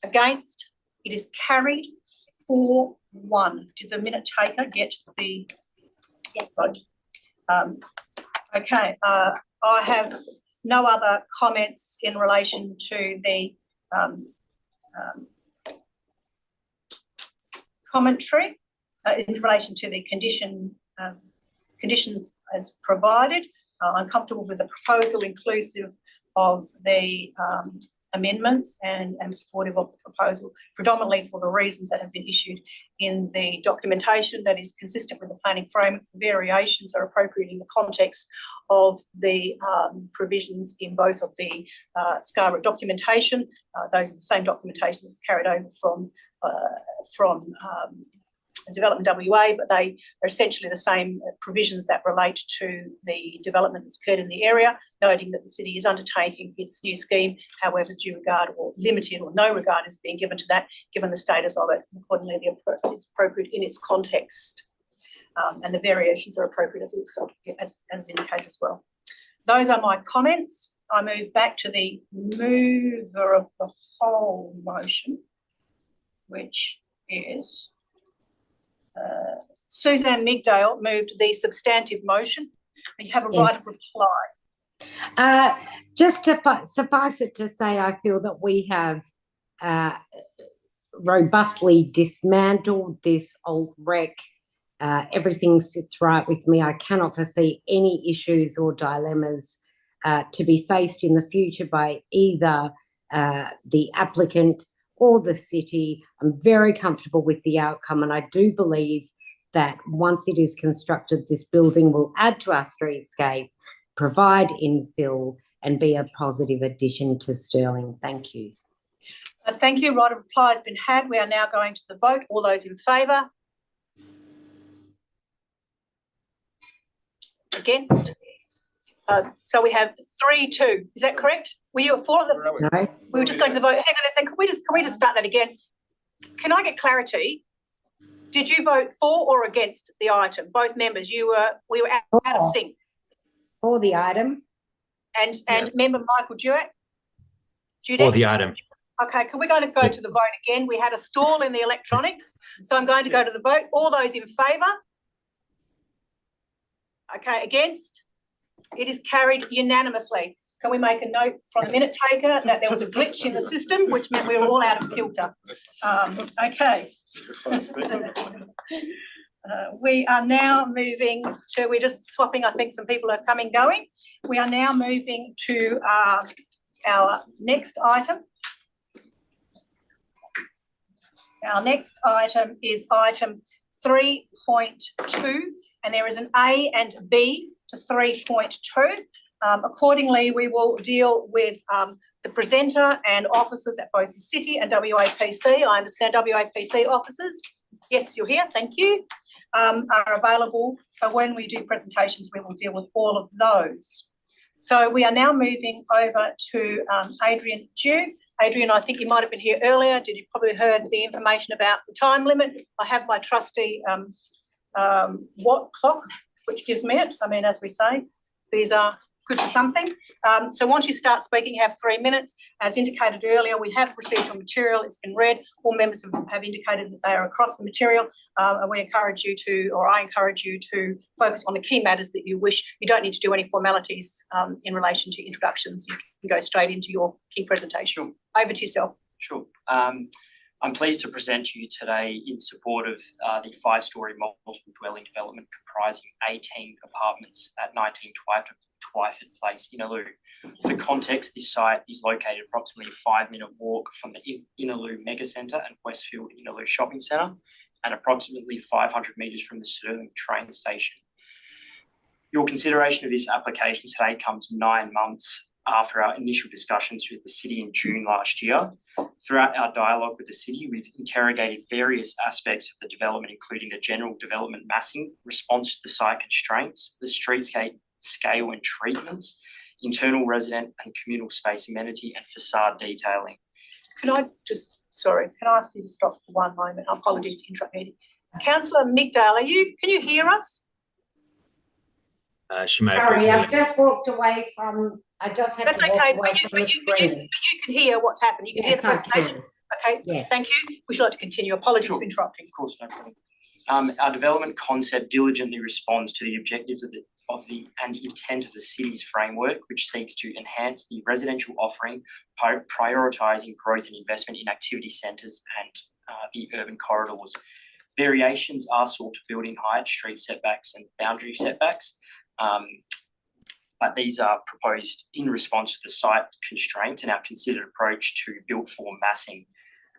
Against? It is carried 4-1. Did the minute taker get the vote? Okay, I have no other comments in relation to the commentary, in relation to the conditions as provided. I'm comfortable with the proposal inclusive of the amendments, and am supportive of the proposal, predominantly for the reasons that have been issued in the documentation that is consistent with the planning framework. Variations are appropriate in the context of the provisions in both of the Scarborough documentation. Those are the same documentation that's carried over from Development WA, but they are essentially the same provisions that relate to the development that's occurred in the area, noting that the city is undertaking its new scheme. However, due regard or limited or no regard is being given to that, given the status of it. Accordingly, it's appropriate in its context, and the variations are appropriate as indicated as well. Those are my comments. I move back to the mover of the whole motion, which is Suzanne Migdale moved the substantive motion. You have a Yes. right of reply. Just to suffice it to say, I feel that we have robustly dismantled this old wreck. Everything sits right with me. I cannot foresee any issues or dilemmas to be faced in the future by either the applicant or the city. I'm very comfortable with the outcome, and I do believe that once it is constructed, this building will add to our streetscape, provide infill, and be a positive addition to Stirling. Thank you. Thank you. Right of reply has been had. We are now going to the vote. All those in favour? Against? So we have 3-2. Is that correct? Were you for the? No. We were just going to the vote. Hang on a second. Can we just start that again? Can I get clarity? Did you vote for or against the item? Both members. We were out of sync. For the item. And member Michael Dudek? For the item. Okay, we're going to go to the vote again. We had a stall in the electronics, so I'm going to go to the vote. All those in favour? Okay, against? It is carried unanimously. Can we make a note from the minute taker that there was a glitch in the system, which meant we were all out of kilter? Okay. We are now moving to, we're just swapping, I think some people are coming, going. We are now moving to our next item. Our next item is item 3.2, and there is an A and B to 3.2. Accordingly, we will deal with the presenter and officers at both the City and WAPC. I understand WAPC officers, yes, you're here, thank you, are available. So when we do presentations, we will deal with all of those. So we are now moving over to Adrian Dew. Adrian, I think you might have been here earlier. You probably heard the information about the time limit. I have my trusty clock, which gives me it. I mean, as we say, these are good for something. So once you start speaking, you have 3 minutes. As indicated earlier, we have received your material. It's been read. All members have indicated that they are across the material. And we encourage you to, or I encourage you to focus on the key matters that you wish. You don't need to do any formalities in relation to introductions. You can go straight into your key presentation. Sure. Over to yourself. Sure. I'm pleased to present to you today in support of the 5-storey multiple dwelling development comprising 18 apartments at 19 Twyford Place, Innaloo. For context, this site is located approximately a 5-minute walk from the Innaloo Mega Centre and Westfield Innaloo Shopping Centre, and approximately 500 metres from the Stirling train station. Your consideration of this application today comes 9 months after our initial discussions with the City in June last year. Throughout our dialogue with the City, we've interrogated various aspects of the development, including the general development massing, response to the site constraints, the streetscape scale and treatments, internal resident and communal space amenity, and facade detailing. Can I ask you to stop for one moment? Apologies to interrupt meeting. Councillor Migdale, can you hear us? She may Sorry, I've just walked away from. I just had That's to walk okay, away from the screen. but you can hear what's happened. You can hear the presentation. Okay, yes. Thank you. We should like to continue. Apologies for interrupting. Of course, no problem. Our development concept diligently responds to the objectives of the and intent of the City's framework, which seeks to enhance the residential offering, prioritising growth and investment in activity centres and the urban corridors. Variations are sought to building height, street setbacks and boundary setbacks, but these are proposed in response to the site constraints and our considered approach to built form massing.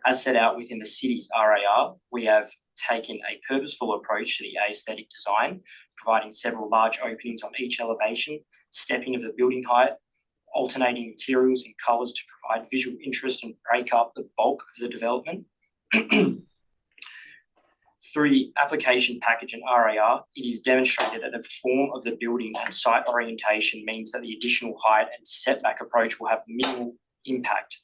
As set out within the City's RAR, we have taken a purposeful approach to the aesthetic design, providing several large openings on each elevation, stepping of the building height, alternating materials and colours to provide visual interest and break up the bulk of the development. Through the application package and RAR, it is demonstrated that the form of the building and site orientation means that the additional height and setback approach will have minimal impact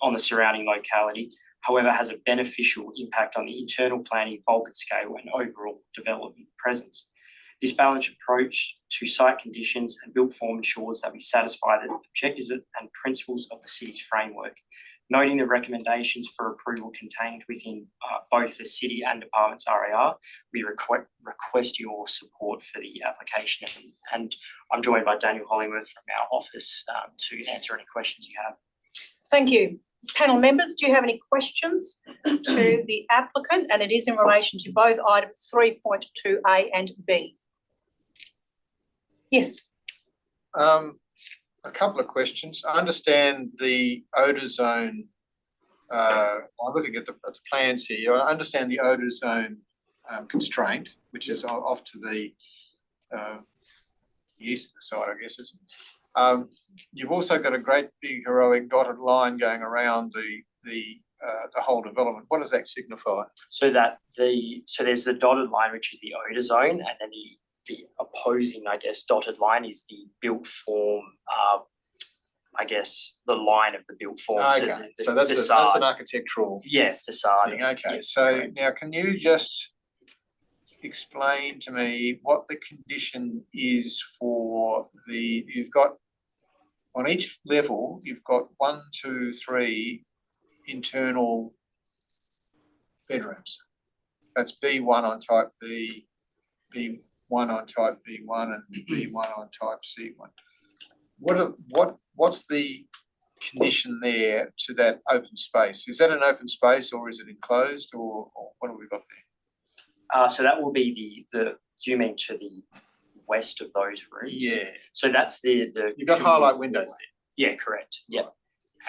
on the surrounding locality, however has a beneficial impact on the internal planning, bulk and scale and overall development presence. This balanced approach to site conditions and built form ensures that we satisfy the objectives and principles of the City's framework. Noting the recommendations for approval contained within both the city and department's RAR, we request your support for the application. And I'm joined by Daniel Hollingworth from our office to answer any questions you have. Thank you. Panel members, do you have any questions to the applicant? And it is in relation to both items 3.2A and B. Yes. A couple of questions. I understand the odour zone. I'm looking at the plans here. I understand the odour zone constraint, which is off to the east side, I guess. You've also got a great big heroic dotted line going around the whole development. What does that signify? So there's the dotted line, which is the odour zone, and then the opposing, I guess, dotted line is the built form, I guess, the line of the built form. Okay, so that's an architectural facade. thing. Okay, Yeah, so correct. now can you just explain to me what the condition is for you've got, on each level, you've got 1, 2, 3 internal bedrooms. That's B1 on type B, B1 on type B1 and B1 on type C1. What's the condition there to that open space? Is that an open space or is it enclosed or what have we got there? So that will be do you mean to the west of those rooms? Yeah. So that's the You've got highlight windows there. Yeah, correct. Yeah.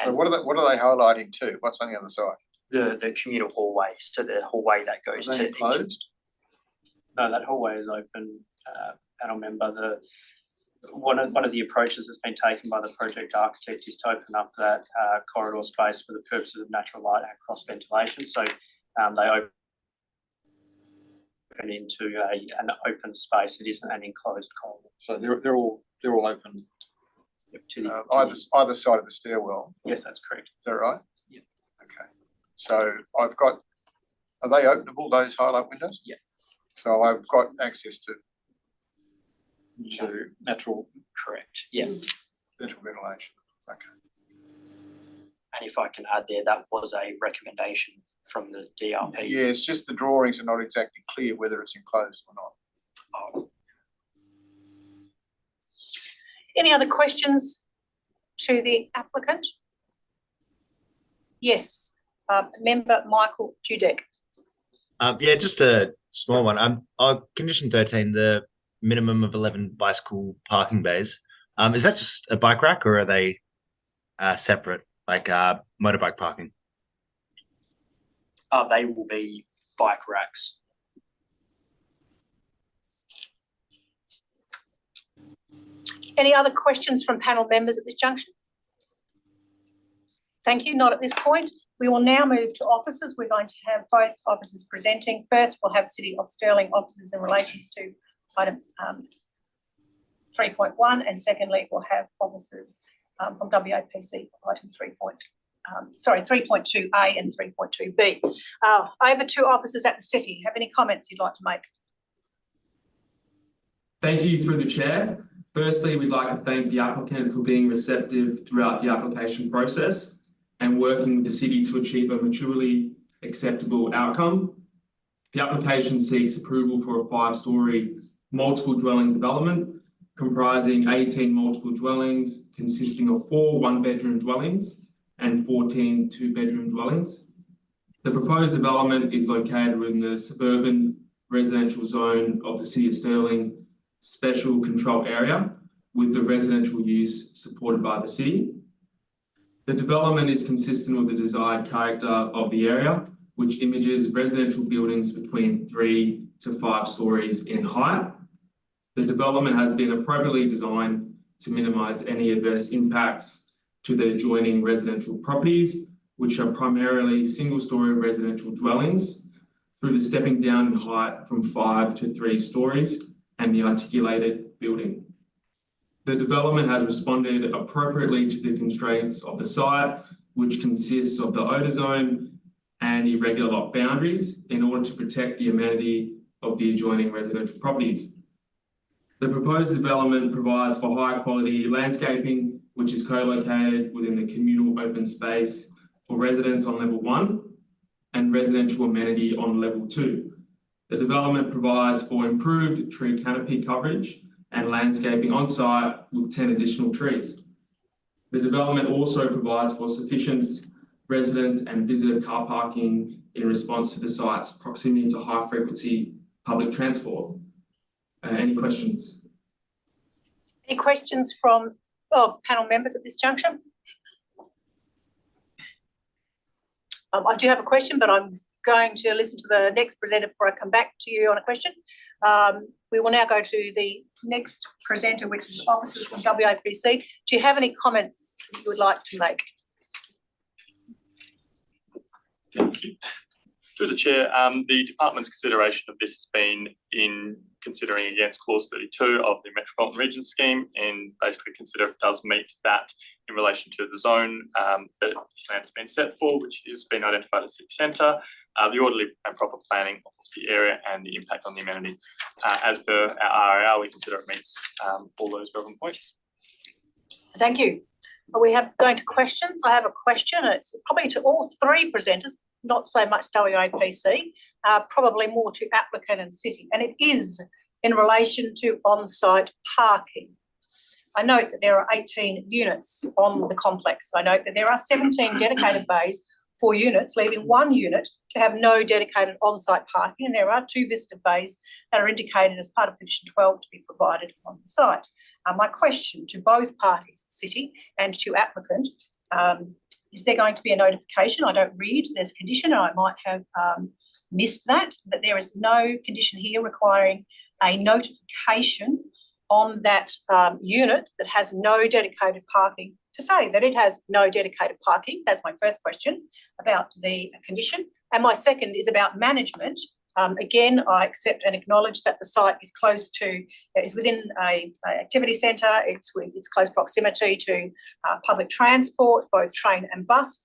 So what are they highlighting to? What's on the other side? The communal hallways, to the hallway that goes Are they to closed? No, that hallway is open. And I remember one of the approaches that's been taken by the project architect is to open up that corridor space for the purposes of natural light and cross ventilation. So they open into an open space. It isn't an enclosed corridor. So they're all open. To Either side of the stairwell. Yes, that's correct. Is that right? Yeah. Okay. So are they openable, those highlight windows? Yeah. So I've got access to natural. Correct. Yeah. Natural ventilation. Okay. And if I can add there, that was a recommendation from the DRP. Yeah, it's just the drawings are not exactly clear whether it's enclosed or not. Oh. Any other questions to the applicant? Yes, member Michael Dudek. Yeah, just a small one. Condition 13, the minimum of 11 bicycle parking bays. Is that just a bike rack or are they separate, like motorbike parking? They will be bike racks. Any other questions from panel members at this junction? Thank you. Not at this point. We will now move to officers. We're going to have both officers presenting. First, we'll have City of Stirling officers in relation to item 3.1, and secondly, we'll have officers from WAPC item 3.2A and 3.2B. Over to officers at the City. Have any comments you'd like to make? Thank you through the chair. Firstly, we'd like to thank the applicant for being receptive throughout the application process and working with the city to achieve a mutually acceptable outcome. The application seeks approval for a 5-storey multiple dwelling development comprising 18 multiple dwellings consisting of 4 one-bedroom dwellings and 14 two-bedroom dwellings. The proposed development is located within the suburban residential zone of the City of Stirling special control area with the residential use supported by the city. The development is consistent with the desired character of the area, which images residential buildings between 3 to 5 stories in height. The development has been appropriately designed to minimise any adverse impacts to the adjoining residential properties, which are primarily single-storey residential dwellings, through the stepping down in height from 5 to 3 stories and the articulated building. The development has responded appropriately to the constraints of the site, which consists of the odour zone and irregular lot boundaries in order to protect the amenity of the adjoining residential properties. The proposed development provides for high quality landscaping, which is co-located within the communal open space for residents on level 1 and residential amenity on level 2. The development provides for improved tree canopy coverage and landscaping on site with 10 additional trees. The development also provides for sufficient resident and visitor car parking in response to the site's proximity to high frequency public transport. Any questions? Any questions from panel members at this juncture? I do have a question, but I'm going to listen to the next presenter before I come back to you on a question. We will now go to the next presenter, which is officers from WAPC. Do you have any comments you would like to make? Thank you. Through the chair, the department's consideration of this has been in considering against clause 32 of the Metropolitan Regions Scheme and basically consider it does meet that in relation to the zone that this land has been set for, which has been identified as city centre, the orderly and proper planning of the area and the impact on the amenity. As per our RAR, we consider it meets all those relevant points. Thank you. We have going to questions. I have a question. It's probably to all three presenters, not so much WAPC, probably more to applicant and city, and it is in relation to on-site parking. I note that there are 18 units on the complex. I note that there are 17 dedicated bays for units, leaving one unit to have no dedicated on-site parking, and there are 2 visitor bays that are indicated as part of condition 12 to be provided on the site. My question to both parties, city and to applicant, is there going to be a notification? I don't read, there's a condition, and I might have missed that, but there is no condition here requiring a notification on that unit that has no dedicated parking to say that it has no dedicated parking. That's my first question about the condition. And my second is about management. Again, I accept and acknowledge that the site is close to, is within a activity centre, it's close proximity to public transport, both train and bus.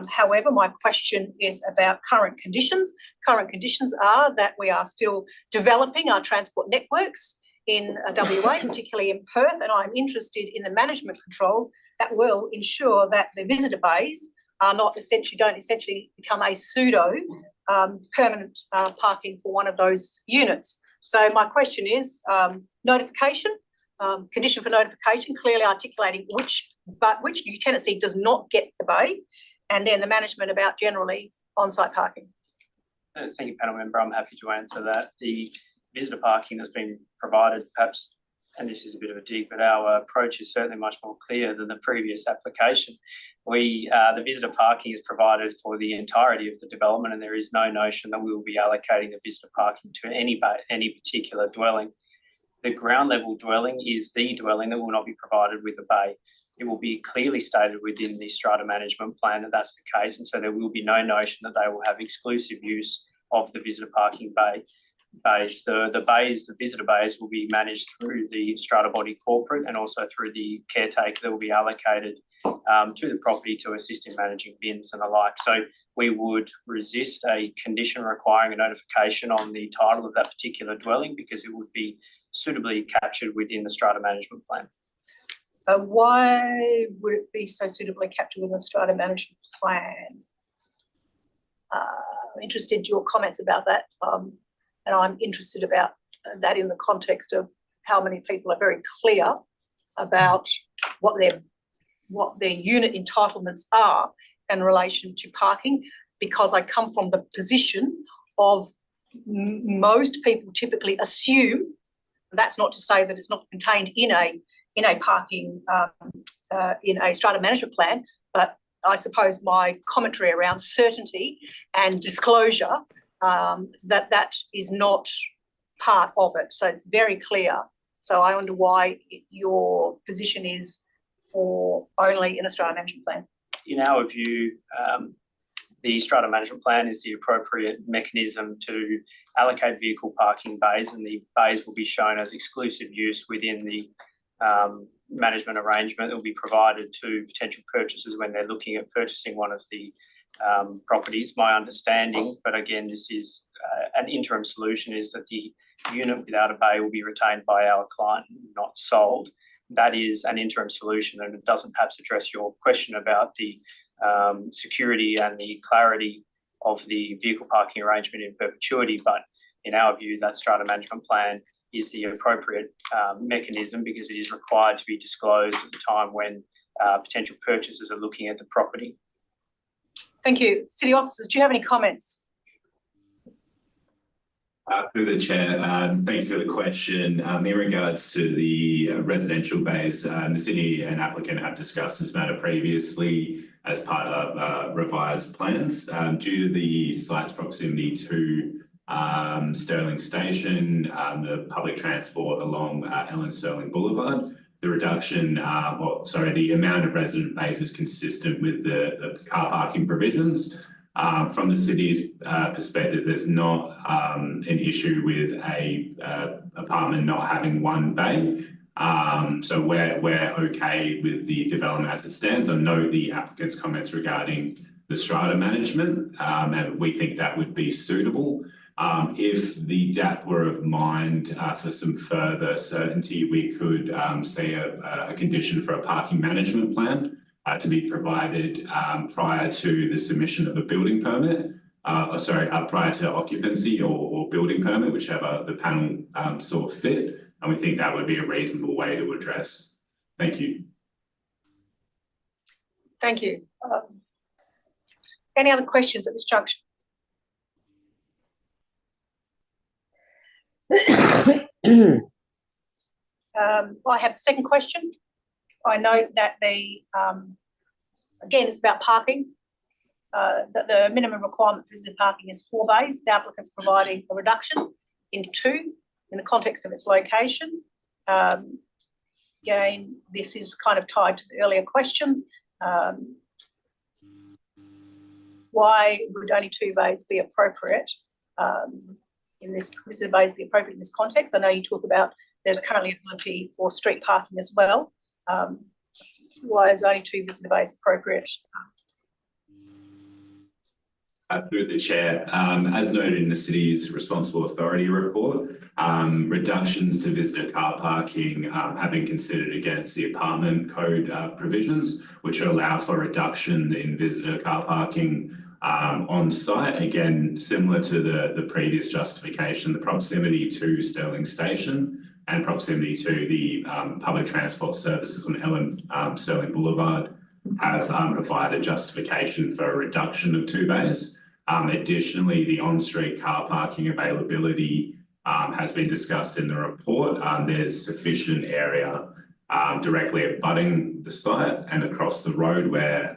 However, my question is about current conditions. Current conditions are that we are still developing our transport networks in WA, particularly in Perth, and I'm interested in the management controls that will ensure that the visitor bays are not don't essentially become a pseudo permanent parking for one of those units. So my question is notification, condition for notification, clearly articulating which new tenancy does not get the bay, and then the management about generally on-site parking. Thank you, panel member. I'm happy to answer that. The visitor parking that's been provided, perhaps, and this is a bit of a dig, but our approach is certainly much more clear than the previous application. The visitor parking is provided for the entirety of the development, and there is no notion that we will be allocating the visitor parking to any particular dwelling. The ground level dwelling is the dwelling that will not be provided with a bay. It will be clearly stated within the strata management plan that that's the case, and so there will be no notion that they will have exclusive use of the visitor parking bays. The visitor bays will be managed through the strata body corporate and also through the caretaker that will be allocated to the property to assist in managing bins and the like. So we would resist a condition requiring a notification on the title of that particular dwelling because it would be suitably captured within the strata management plan. Why would it be so suitably captured within the strata management plan? I'm interested in your comments about that. And I'm interested about that in the context of how many people are very clear about what their unit entitlements are in relation to parking, because I come from the position of most people typically assume, that's not to say that it's not contained in a parking, in a strata management plan, but I suppose my commentary around certainty and disclosure, that is not part of it. So it's very clear. So I wonder why your position is for only in a strata management plan. In our view, the strata management plan is the appropriate mechanism to allocate vehicle parking bays, and the bays will be shown as exclusive use within the management arrangement that will be provided to potential purchasers when they're looking at purchasing one of the properties. My understanding, but again, this is an interim solution, is that the unit without a bay will be retained by our client, not sold. that is an interim solution, and it doesn't perhaps address your question about the security and the clarity of the vehicle parking arrangement in perpetuity. But in our view, that strata management plan is the appropriate mechanism, because it is required to be disclosed at the time when potential purchasers are looking at the property. Thank you. City officers, do you have any comments? Through the chair, thank you for the question. In regards to the residential bays, the city and applicant have discussed this matter previously as part of revised plans. Due to the site's proximity to Stirling Station, the public transport along Ellen Stirling Boulevard, the reduction, the amount of resident bays is consistent with the car parking provisions. From the city's perspective, there's not an issue with a apartment not having one bay. So we're okay with the development as it stands. I know the applicant's comments regarding the strata management, and we think that would be suitable. If the DAP were of mind for some further certainty, we could see a condition for a parking management plan to be provided prior to the submission of a building permit, prior to occupancy or building permit, whichever the panel saw fit. And we think that would be a reasonable way to address. Thank you. Thank you. Any other questions at this junction? I have a second question. I note that again, it's about parking, that the minimum requirement for visitor parking is 4 bays. The applicant's providing a reduction into 2 in the context of its location. Again, this is kind of tied to the earlier question. Why would only 2 bays be appropriate in this visitor bays be appropriate in this context? I know you talk about there's currently ability for street parking as well. Why is only 2 visitor bays appropriate? Through the chair, as noted in the city's responsible authority report, reductions to visitor car parking have been considered against the apartment code provisions, which allow for reduction in visitor car parking on site. Again, similar to the previous justification, the proximity to Stirling Station and proximity to the public transport services on Ellen Stirling Boulevard have provided justification for a reduction of 2 bays. Additionally, the on-street car parking availability has been discussed in the report. There's sufficient area directly abutting the site and across the road where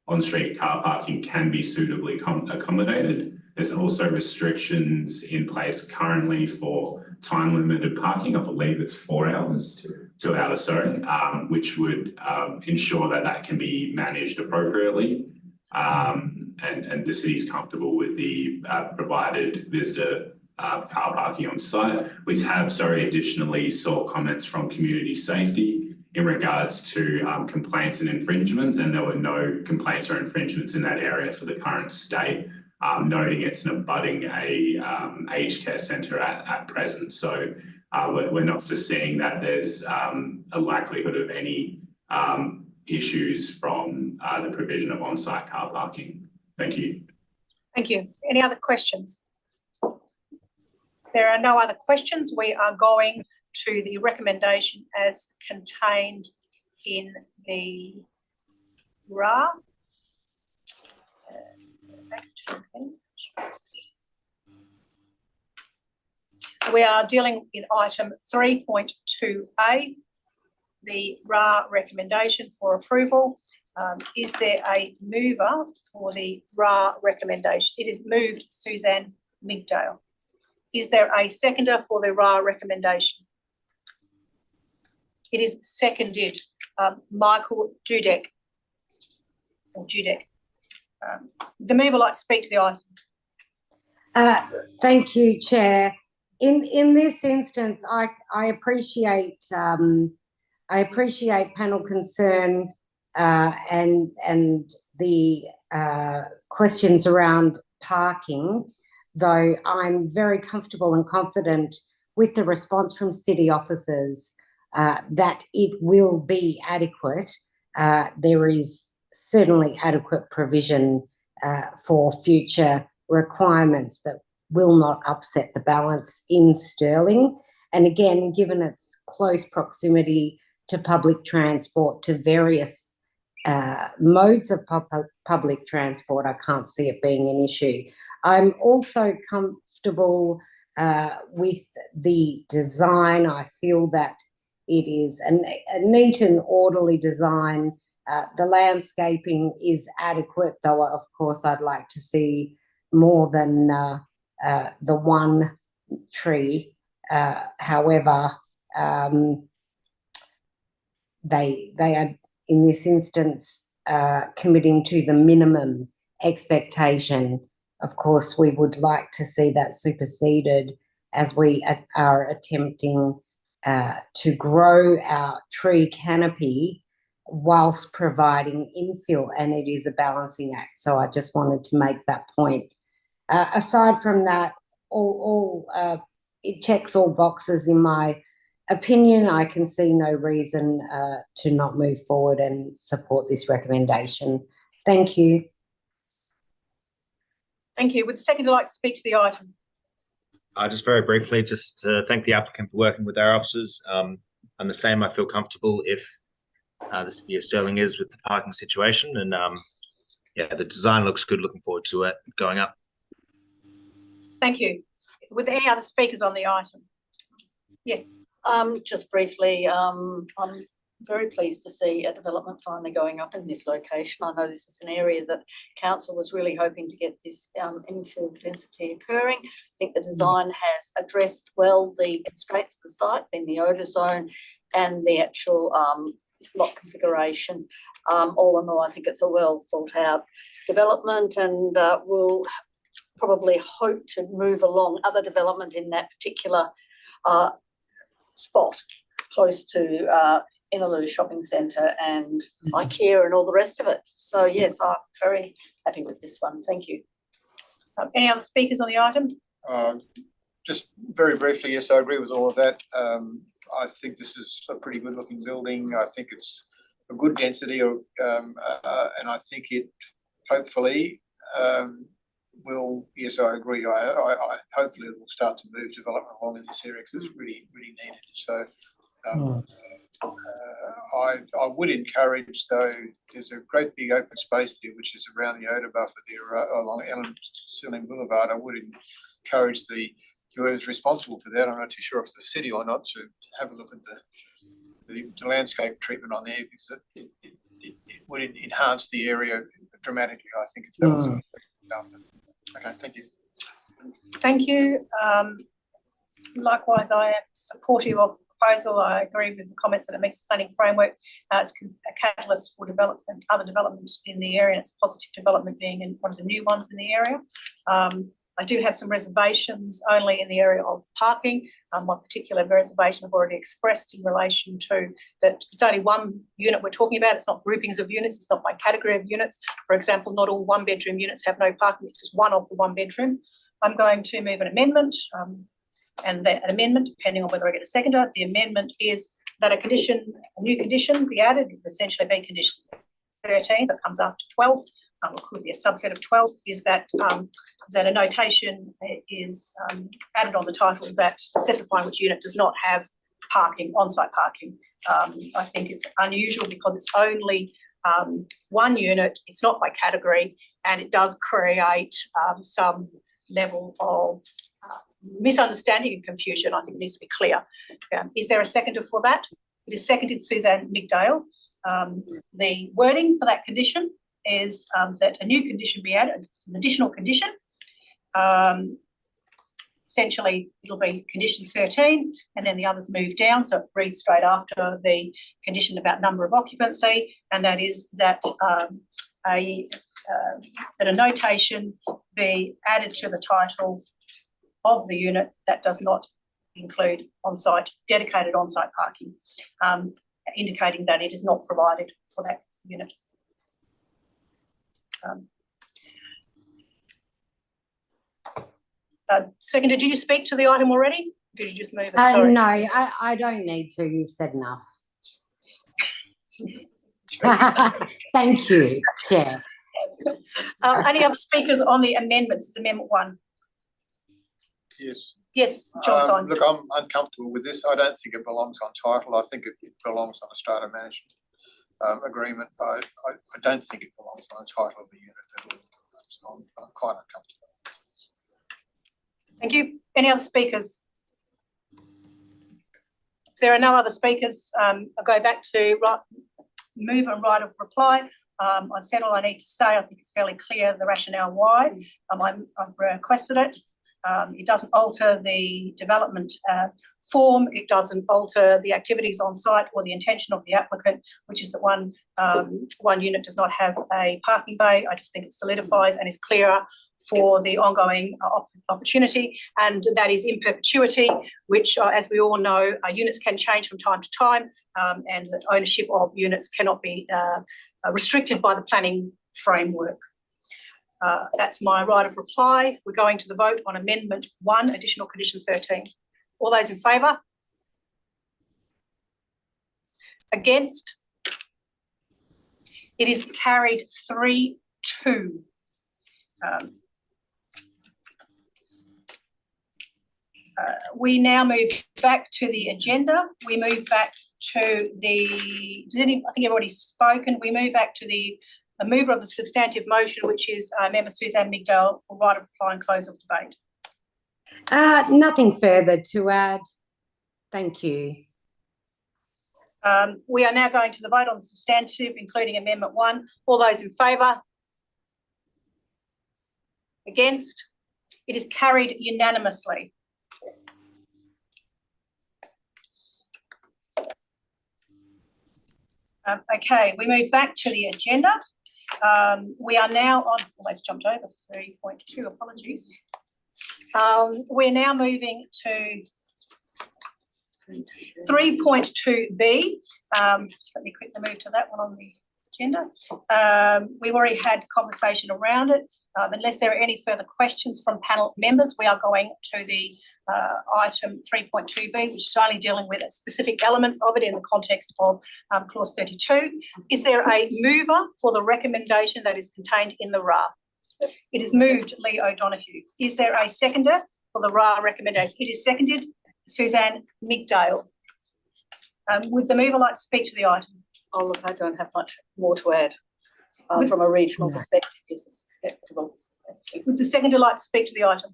on-street car parking can be suitably accommodated. There's also restrictions in place currently for time-limited parking. I believe it's 4 hours, 2 hours, sorry, which would ensure that that can be managed appropriately. And the city's comfortable with the provided visitor car parking on site. We have, additionally saw comments from community safety in regards to complaints and infringements, and there were no complaints or infringements in that area for the current state, noting it's an abutting a aged care centre at present. So we're not foreseeing that there's a likelihood of any issues from the provision of on-site car parking. Thank you. Thank you. Any other questions? There are no other questions. We are going to the recommendation as contained in the RA. We are dealing in item 3.2A, the RA recommendation for approval. Is there a mover for the RA recommendation? It is moved, Suzanne Migdale. Is there a seconder for the RA recommendation? It is seconded, Michael Dudek. Or Dudek. The mover would like to speak to the item. Thank you, Chair. In this instance, I appreciate panel concern and the questions around parking, though I'm very comfortable and confident with the response from city officers that it will be adequate. There is certainly adequate provision for future requirements that will not upset the balance in Stirling. And again, given its close proximity to public transport, to various modes of public transport, I can't see it being an issue. I'm also comfortable with the design. I feel that it is a neat and orderly design. The landscaping is adequate, though of course I'd like to see more than the one tree. However, they are in this instance committing to the minimum expectation. Of course, we would like to see that superseded as we are attempting to grow our tree canopy whilst providing infill, and it is a balancing act. So I just wanted to make that point. Aside from that, it checks all boxes in my opinion. I can see no reason to not move forward and support this recommendation. Thank you. Thank you. Would the seconder like to speak to the item? Just very briefly, just to thank the applicant for working with our officers. I'm the same. I feel comfortable if the City of Stirling is with the parking situation, and yeah, the design looks good. Looking forward to it going up. Thank you. With any other speakers on the item? Yes. Just briefly, I'm very pleased to see a development finally going up in this location. I know this is an area that council was really hoping to get this infill density occurring. I think the design has addressed well the constraints of the site, being the odour zone and the actual lot configuration. All in all, I think it's a well thought out development, and we'll probably hope to move along other development in that particular spot close to Innaloo Shopping Centre and IKEA and all the rest of it. So yes, I'm very happy with this one. Thank you. Any other speakers on the item? Just very briefly, yes, I agree with all of that. I think this is a pretty good looking building. I think it's a good density, and I think it hopefully will, yes, I agree. I hopefully it will start to move development along in this area because it's really needed. So I would encourage, though, there's a great big open space there which is around the odour buffer there along Stirling Boulevard. I would encourage whoever's responsible for that, I'm not too sure if it's the city or not, to have a look at the landscape treatment on there, because it would enhance the area dramatically, I think, if that was done. Okay, thank you. Thank you. Likewise, I am supportive of the proposal. I agree with the comments that it meets the planning framework. It's a catalyst for development, other development in the area, and it's positive development being in one of the new ones in the area. I do have some reservations only in the area of parking. One particular reservation I've already expressed in relation to that it's only one unit we're talking about. It's not groupings of units. It's not by category of units. For example, not all one-bedroom units have no parking. It's just one of the one-bedroom. I'm going to move an amendment, and that an amendment, depending on whether I get a seconder, the amendment is that a new condition be added, essentially be condition 13, so it comes after 12, or could be a subset of 12, is that that a notation is added on the title that specifying which unit does not have parking, on-site parking. I think it's unusual because it's only one unit, it's not by category, and it does create some level of misunderstanding and confusion. I think it needs to be clear. Is there a seconder for that? It is seconded, Suzanne McDale. The wording for that condition is that a new condition be added, an additional condition. Essentially, it'll be condition 13, and then the others move down, so it reads straight after the condition about number of occupancy, and that is that that a notation be added to the title of the unit that does not include on-site, dedicated on-site parking, indicating that it is not provided for that unit. Seconder, did you speak to the item already? Did you just move it? Sorry. No, I don't need to. You've said enough. Thank you, Chair. Any other speakers on the amendments? It's Amendment 1. Yes. Yes, John Syme. Look, I'm uncomfortable with this. I don't think it belongs on title. I think it belongs on a strata management agreement. I don't think it belongs on a title of the unit at all. So I'm quite uncomfortable. Thank you. Any other speakers? If there are no other speakers, I'll go back to move and right of reply. I've said all I need to say. I think it's fairly clear the rationale why. I've requested it. It doesn't alter the development form. It doesn't alter the activities on site or the intention of the applicant, which is that one unit does not have a parking bay. I just think it solidifies and is clearer for the ongoing opportunity, and that is in perpetuity, which, as we all know, units can change from time to time, and that ownership of units cannot be restricted by the planning framework. That's my right of reply. We're going to the vote on Amendment 1, Additional Condition 13. All those in favour? Against? It is carried 3-2. We now move back to the agenda. We move back to the, I think everybody's spoken. We move back to the mover of the substantive motion, which is Member Suzanne Migdale, for right of reply and close of debate. Nothing further to add. Thank you. We are now going to the vote on the substantive, including Amendment 1. All those in favour? Against? It is carried unanimously. Okay, we move back to the agenda. We are now on, almost jumped over 3.2, apologies. We're now moving to 3.2B. Let me quickly move to that one on the agenda. We've already had conversation around it. Unless there are any further questions from panel members, we are going to the item 3.2B, which is only dealing with specific elements of it in the context of clause 32. Is there a mover for the recommendation that is contained in the RA? It is moved, Lee O'Donoghue. Is there a seconder for the RA recommendation? It is seconded, Suzanne Migdale. Would the mover like to speak to the item? Oh, look, I don't have much more to add. From a regional perspective, this is acceptable. Thank you. Would the seconder like to speak to the item?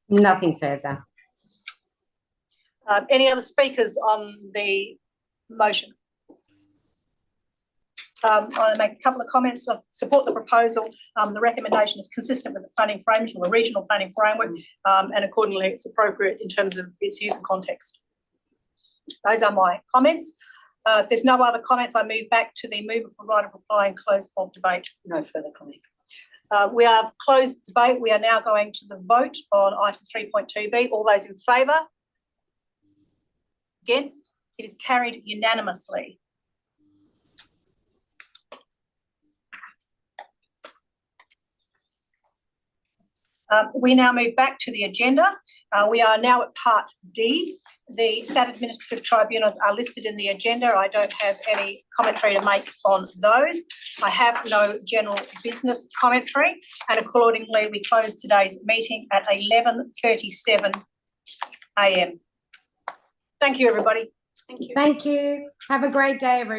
Nothing further. Any other speakers on the motion? I'll make a couple of comments. I support the proposal. The recommendation is consistent with the planning framework or the regional planning framework, and accordingly it's appropriate in terms of its use and context. Those are my comments. If there's no other comments, I move back to the mover for right of reply and close of debate. No further comment. We have closed debate. We are now going to the vote on item 3.2B. All those in favour? Against? It is carried unanimously. We now move back to the agenda. We are now at part D. The SAT administrative tribunals are listed in the agenda. I don't have any commentary to make on those. I have no general business commentary, and accordingly we close today's meeting at 11:37 a.m. Thank you, everybody. Thank you. Thank you. Have a great day, everyone.